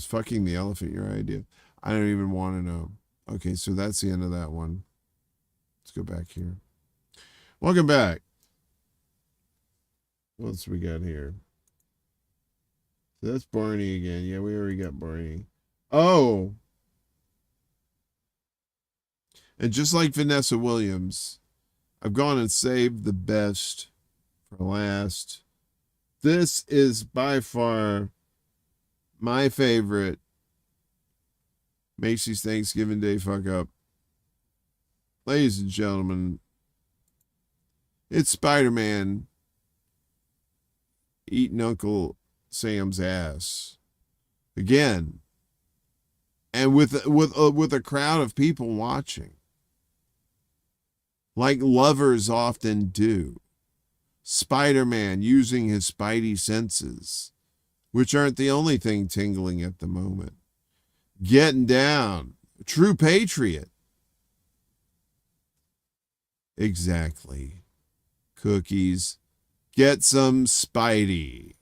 fucking the elephant your idea? I don't even want to know. Okay, so that's the end of that one. Let's go back here. Welcome back. What else we got here? So that's Barney again. Yeah, we already got Barney. Oh! And just like Vanessa Williams, I've gone and saved the best for last. This is by far my favorite Macy's Thanksgiving Day fuck up. Ladies and gentlemen, it's Spider-Man eating Uncle Sam's ass again, and with a crowd of people watching, like lovers often do. Spider-Man using his spidey senses, which aren't the only thing tingling at the moment. Getting down. A true patriot. Exactly. Cookies. Get some Spidey.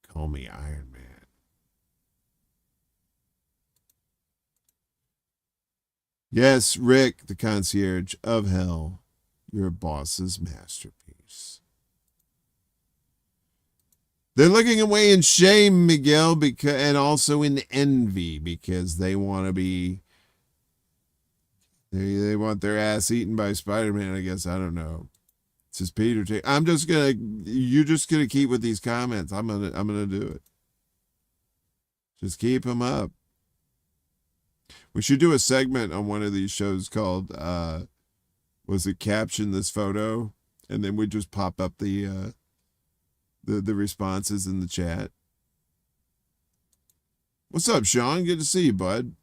Call me Iron Man. Yes, Rick, the concierge of hell, your boss's masterpiece. They're looking away in shame, Miguel, and also in envy, because they want to be... They want their ass eaten by Spider-Man, I guess. I don't know. It says Peter. You're just gonna keep with these comments. I'm gonna do it. Just keep them up. We should do a segment on one of these shows called was it Caption This Photo? And then we just pop up the responses in the chat. What's up, Sean? Good to see you, bud.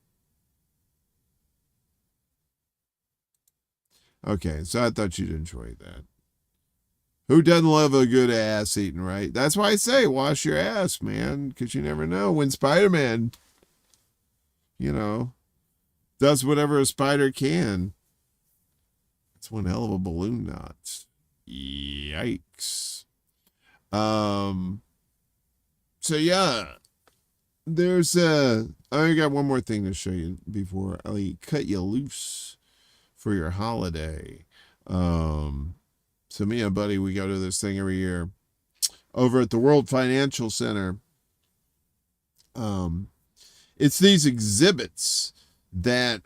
Okay, so I thought you'd enjoy that. Who doesn't love a good ass eating, right? That's why I say wash your ass, man, because you never know when Spider-Man, does whatever a spider can. It's one hell of a balloon knot. Yikes. So yeah, there's I got one more thing to show you before I cut you loose for your holiday. So me and buddy, we go to this thing every year over at the World Financial Center. It's these exhibits that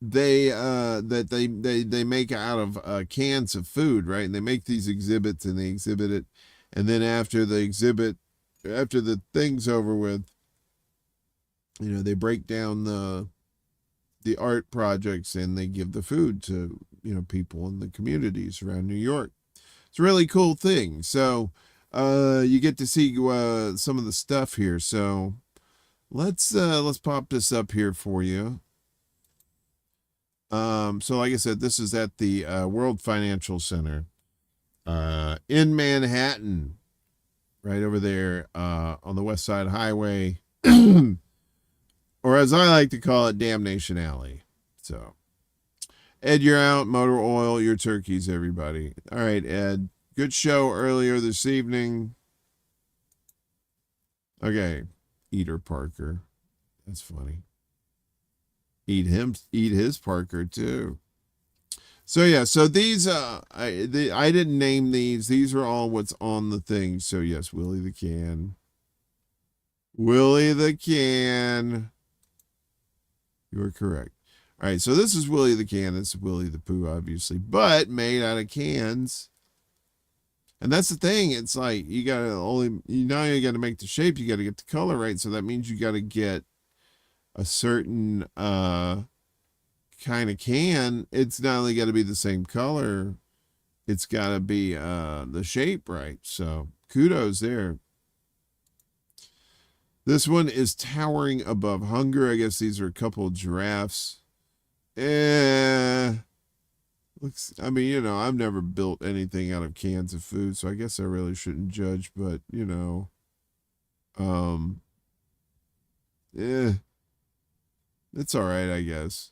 they make out of cans of food, right? And they make these exhibits and they exhibit it, and then after the thing's over with, they break down the art projects and they give the food to people in the communities around New York. It's a really cool thing. So you get to see some of the stuff here. So let's pop this up here for you. So like I said, this is at the World Financial Center in Manhattan, right over there on the West Side Highway, or as I like to call it, Damnation Alley. So Ed, you're out. Motor Oil, your turkeys, everybody. All right, Ed. Good show earlier this evening. Okay. Eater Parker. That's funny. Eat his Parker, too. So yeah, so these I didn't name these. These are all what's on the thing. So yes, Willie the Can. Willie the Can. You are correct. All right, so this is Willie the Can. This is Willie the Pooh, obviously, but made out of cans. And that's the thing. It's like you gotta you gotta make the shape. You gotta get the color right. So that means you gotta get a certain kind of can. It's not only got to be the same color, it's got to be the shape right. So kudos there. This one is towering above hunger. I guess these are a couple of giraffes. Looks, I mean, you know, I've never built anything out of cans of food, so I guess I really shouldn't judge, but you know, eh, it's all right, I guess.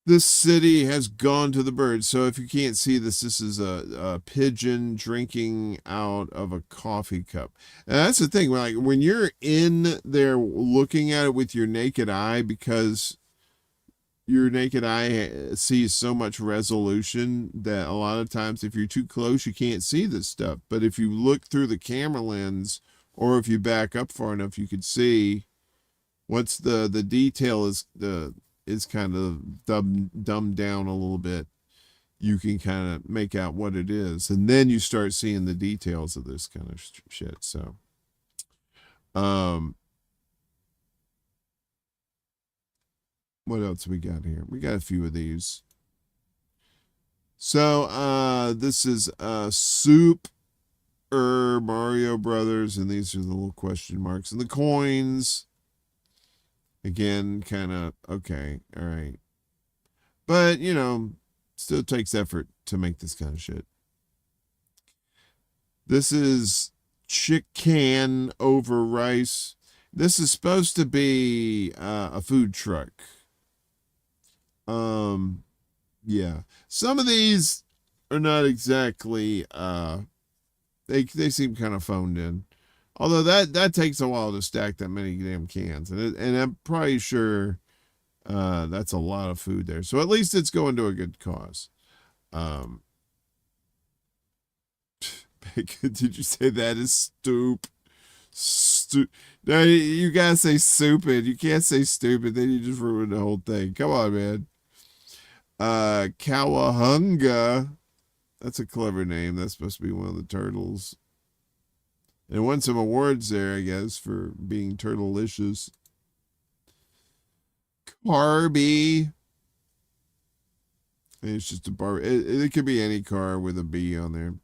This city has gone to the birds. So if you can't see this, this is a pigeon drinking out of a coffee cup. And that's the thing, like when you're in there looking at it with your naked eye, because your naked eye sees so much resolution that a lot of times if you're too close, you can't see this stuff. But if you look through the camera lens, or if you back up far enough, you could see what's the detail is kind of dumbed down a little bit. You can kind of make out what it is, and then you start seeing the details of this kind of shit. So, what else we got here? We got a few of these. So, this is Soup Mario Brothers, and these are the little question marks and the coins. Again, kind of okay, all right, but you know, still takes effort to make this kind of shit. This is chicken over rice. This is supposed to be a food truck. Yeah, some of these are not exactly they seem kind of phoned in. Although that takes a while to stack that many damn cans, and I'm probably sure that's a lot of food there. So at least it's going to a good cause. Did you say that is No, you gotta say stupid. You can't say stupid. Then you just ruin the whole thing. Come on, man. Cowahunga. That's a clever name. That's supposed to be one of the turtles. And won some awards there, I guess, for being turtlelicious. Carby. And it's just a bar. It could be any car with a B on there.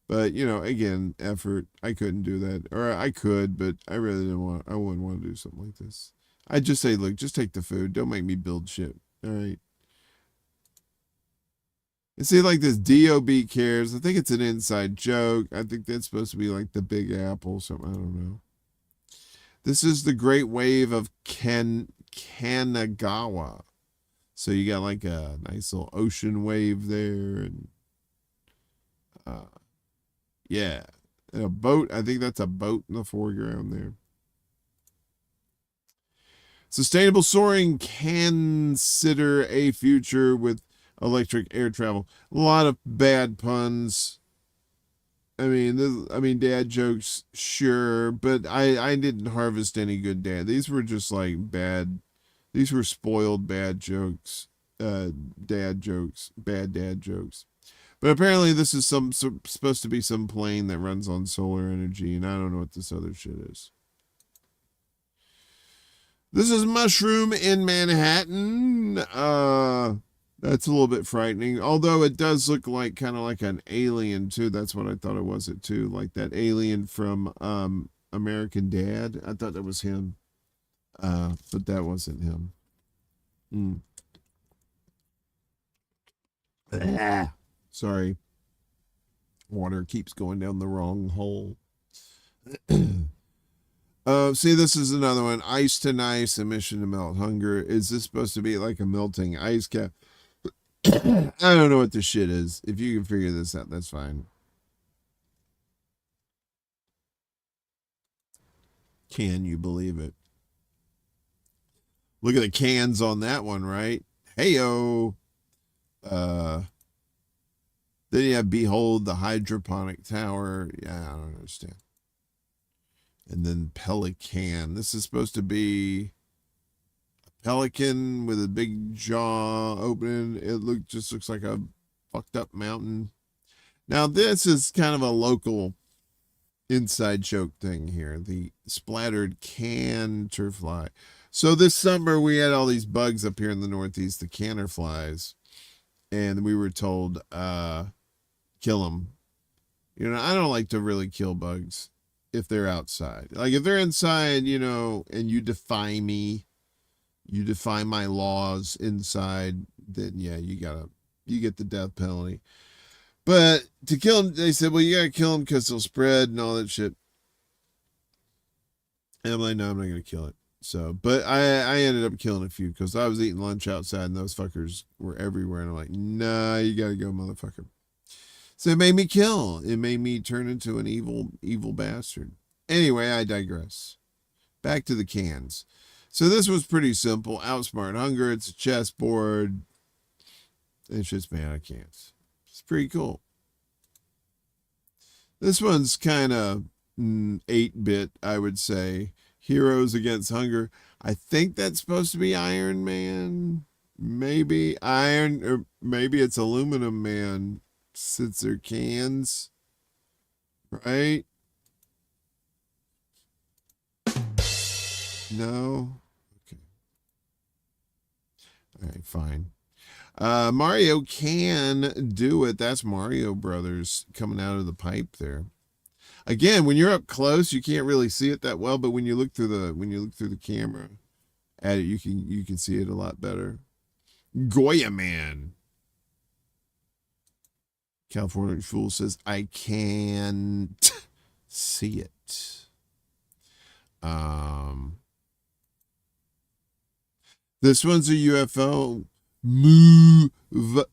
But, you know, again, effort. I couldn't do that. Or I could, but I really didn't want. I wouldn't want to do something like this. I'd just say, look, just take the food. Don't make me build shit. All right. And see, like this DOB cares. I think it's an inside joke. I think that's supposed to be like the Big Apple or something. I don't know. This is the Great Wave of Kanagawa. So you got like a nice little ocean wave there. And yeah. And a boat. I think that's a boat in the foreground there. Sustainable soaring, consider a future with electric air travel. A lot of bad puns. I mean, dad jokes, sure, but I didn't harvest any good dad. These were just like bad. These were spoiled bad jokes, dad jokes, bad dad jokes. But apparently, this is supposed to be some plane that runs on solar energy, and I don't know what this other shit is. This is Mushroom in Manhattan. That's a little bit frightening, although it does look like kind of like an alien too. That's what I thought it was too, like that alien from American Dad. I thought that was him, but that wasn't him. Sorry, water keeps going down the wrong hole. See, this is another one. Ice to nice, emission to melt hunger. Is this supposed to be like a melting ice cap? I don't know what this shit is. If you can figure this out, that's fine. Can you believe it? Look at the cans on that one, right? Heyo. Then you have Behold the Hydroponic Tower. Yeah, I don't understand. And then Pelican. This is supposed to be a pelican with a big jaw opening. It just looks like a fucked up mountain. Now this is kind of a local inside joke thing here. The splattered canterfly. So this summer we had all these bugs up here in the Northeast, the canterflies, and we were told kill them. You know, I don't like to really kill bugs if they're outside. Like if they're inside, you know, and you defy me, you defy my laws inside, then yeah, you get the death penalty. But to kill them, they said, well, you gotta kill them because they'll spread and all that shit. And I'm like, no, I'm not gonna kill it. So, but I ended up killing a few because I was eating lunch outside and those fuckers were everywhere. And I'm like, nah, you gotta go, motherfucker. So it made me kill. It made me turn into an evil bastard. Anyway, I digress. Back to the cans. So this was pretty simple. Outsmart Hunger. It's a chessboard. It's just made out of cans. It's pretty cool. This one's kind of 8-bit, I would say. Heroes Against Hunger. I think that's supposed to be Iron Man. Maybe Iron, or maybe it's Aluminum Man, since they're cans. Right? No? Okay. All right, fine. Mario can do it. That's Mario Brothers coming out of the pipe there. Again, when you're up close, you can't really see it that well, but when you look through the camera at it, you can see it a lot better. Goya Man. California Fool says, I can't see it. This one's a UFO. Move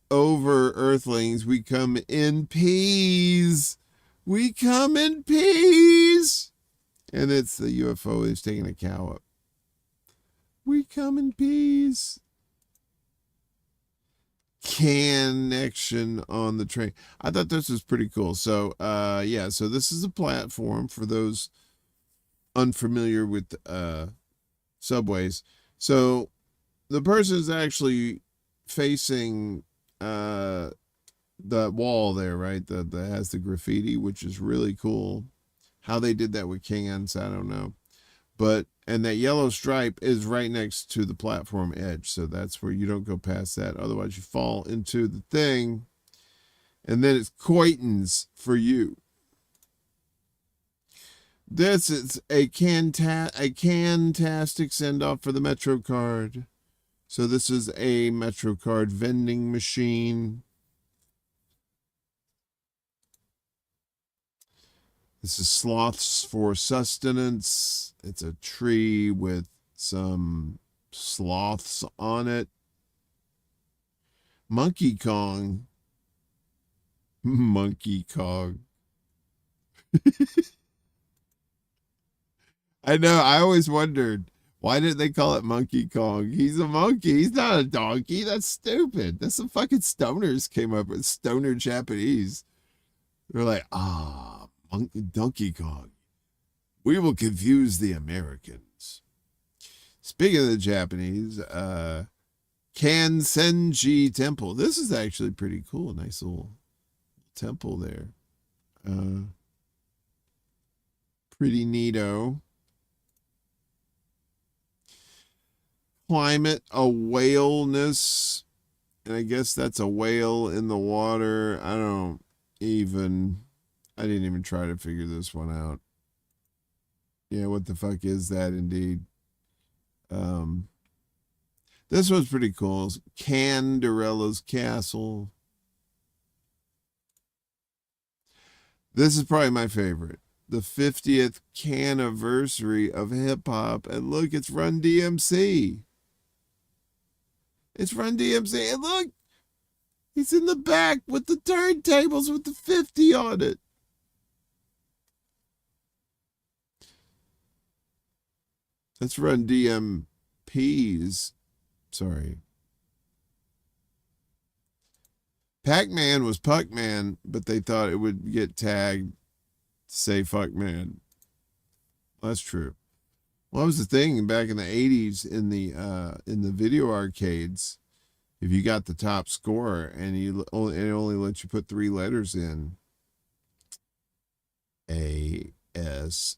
over, Earthlings. We come in peas. We come in peas. And it's the UFO is taking a cow up. We come in peas. Connection on the train. I thought this was pretty cool. So, yeah, so this is a platform for those unfamiliar with subways. So the person is actually facing the wall there, right? That has the graffiti, which is really cool. How they did that with cans, I don't know. But, and that yellow stripe is right next to the platform edge. So that's where you don't go past that. Otherwise you fall into the thing. And then it's Coitons for you. This is a cantastic send-off for the Metro card. So this is a Metro card vending machine. This is Sloths for Sustenance. It's a tree with some sloths on it. Monkey Kong. Monkey Kong. I know, I always wondered, why didn't they call it Monkey Kong? He's a monkey. He's not a donkey. That's stupid. That's some fucking stoners came up with, stoner Japanese. They're like, Donkey Kong. We will confuse the Americans. Speaking of the Japanese, Kansenji Temple. This is actually pretty cool. Nice little temple there. Pretty neato. Climate a whaleness. And I guess that's a whale in the water. I didn't even try to figure this one out. Yeah, what the fuck is that indeed? This one's pretty cool. Canderella's Castle. This is probably my favorite. The 50th anniversary of hip hop. And look, it's Run DMC. It's Run DMC. And look, he's in the back with the turntables with the 50 on it. Let's Run DMPs. Sorry. Pac-Man was Puck-Man, but they thought it would get tagged to say fuck man. That's true. Well, that was the thing back in the 80s in the video arcades. If you got the top score and it only lets you put 3 letters in, ASS.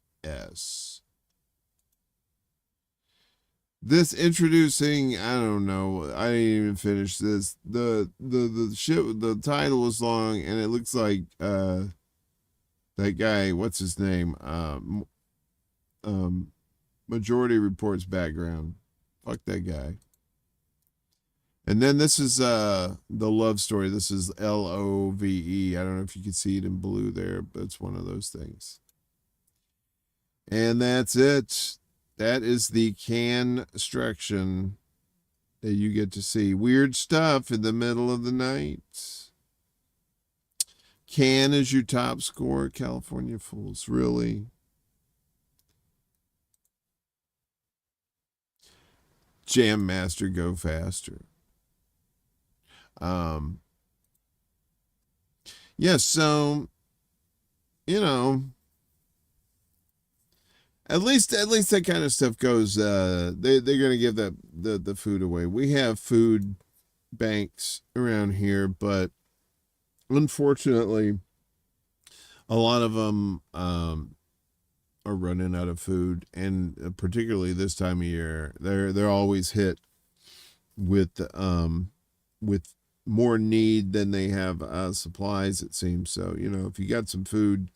This introducing, I don't know, I didn't even finish this. The title was long, and it looks like that guy, what's his name? Majority Report's background. Fuck that guy. And then this is the love story. This is LOVE. I don't know if you can see it in blue there, but it's one of those things. And that's it. That is the construction that you get to see. Weird stuff in the middle of the night. Can is your top score, California Fools. Really? Jam Master, go faster. Yes, so, you know, at least that kind of stuff goes, they're going to give the food away. We have food banks around here, but unfortunately, a lot of them, are running out of food, and particularly this time of year, they're always hit with more need than they have supplies, it seems. So, you know, if you got some food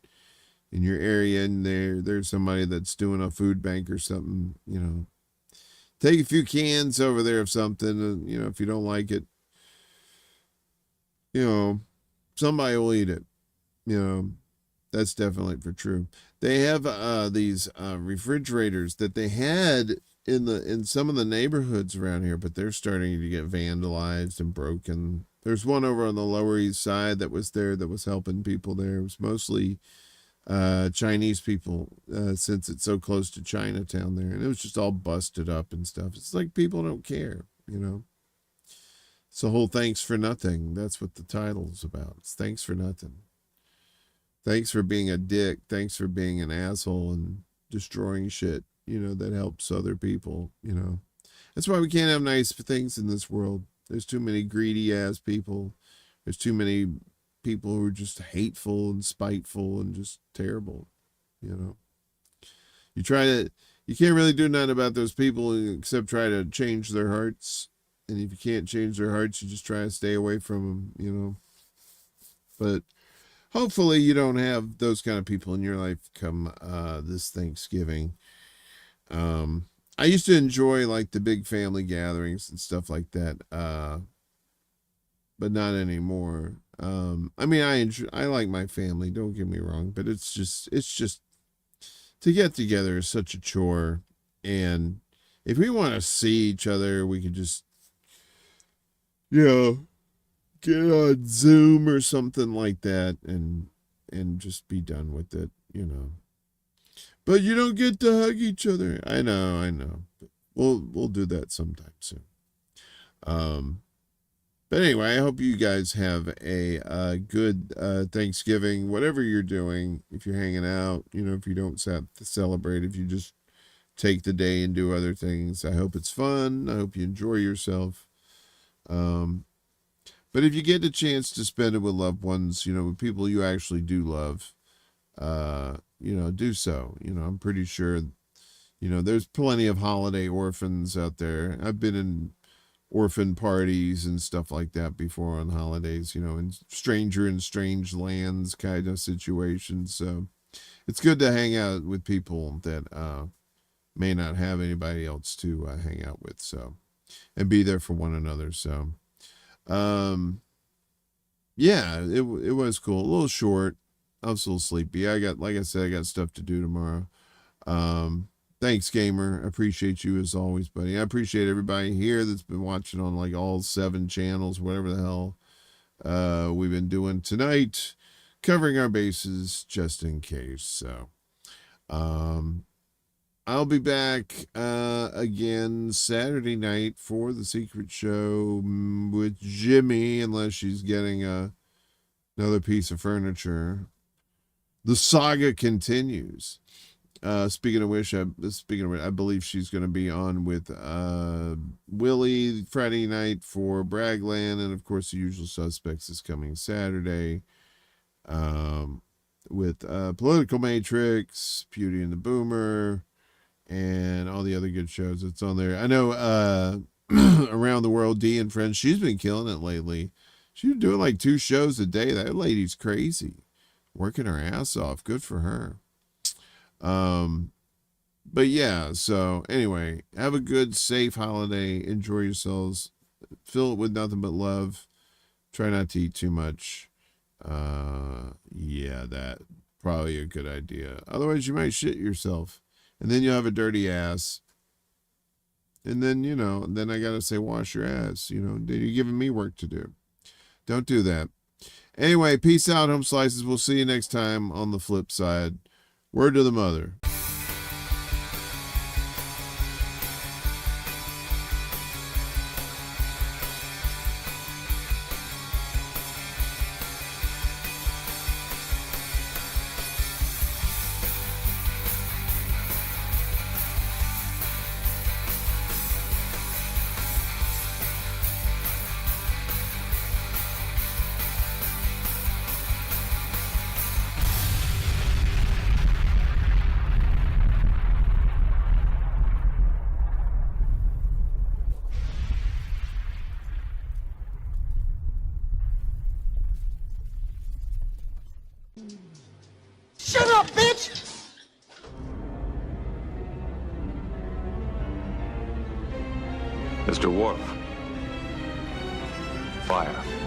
in your area and there's somebody that's doing a food bank or something, you know, take a few cans over there of something, and, you know, if you don't like it, you know, somebody will eat it, you know. That's definitely for true. They have these refrigerators that they had in some of the neighborhoods around here, but they're starting to get vandalized and broken. There's one over on the Lower East Side that was there that was helping people there. It was mostly Chinese people, since it's so close to Chinatown there, and it was just all busted up and stuff. It's like people don't care, you know. It's the whole thanks for nothing. That's what the title's about. It's thanks for nothing. Thanks for being a dick. Thanks for being an asshole and destroying shit, you know, that helps other people, you know. That's why we can't have nice things in this world. There's too many greedy ass people. There's too many people who are just hateful and spiteful and just terrible, you know. You can't really do nothing about those people except try to change their hearts. And if you can't change their hearts, you just try to stay away from them, you know. But hopefully you don't have those kind of people in your life come this Thanksgiving. I used to enjoy like the big family gatherings and stuff like that, but not anymore. I mean, I like my family, don't get me wrong, but it's just to get together is such a chore. And if we want to see each other, we could just, you know, get on Zoom or something like that and just be done with it, you know. But you don't get to hug each other. I know. We'll do that sometime soon. But anyway, I hope you guys have a good Thanksgiving, whatever you're doing. If you're hanging out, you know, if you don't celebrate, if you just take the day and do other things, I hope it's fun. I hope you enjoy yourself. But if you get a chance to spend it with loved ones, you know, with people you actually do love, you know, do so. You know, I'm pretty sure, you know, there's plenty of holiday orphans out there. I've been in orphan parties and stuff like that before on holidays, you know, in stranger in strange lands kind of situations. So it's good to hang out with people that may not have anybody else to hang out with. So, and be there for one another. So, yeah, it was cool. A little short. I was a little sleepy. Like I said, I got stuff to do tomorrow. Thanks, Gamer. I appreciate you as always, buddy. I appreciate everybody here that's been watching on like all 7 channels, whatever the hell we've been doing tonight, covering our bases just in case. So, I'll be back again Saturday night for the secret show with Jimmy, unless she's getting another piece of furniture. The saga continues. Speaking of which, I believe she's going to be on with Willie Friday night for Bragland, and of course, The Usual Suspects is coming Saturday with Political Matrix, Beauty and the Boomer, and all the other good shows that's on there. I know Around the World, Dee and Friends, she's been killing it lately. She's doing like 2 shows a day. That lady's crazy, working her ass off. Good for her. But yeah, so anyway, have a good, safe holiday. Enjoy yourselves. Fill it with nothing but love. Try not to eat too much. Yeah, that probably a good idea. Otherwise, you might shit yourself, and then you'll have a dirty ass. And then, then I got to say, wash your ass. Then you're giving me work to do. Don't do that. Anyway, peace out, home slices. We'll see you next time on the flip side. Word to the mother. Shut up, bitch! Mr. Worf. Fire.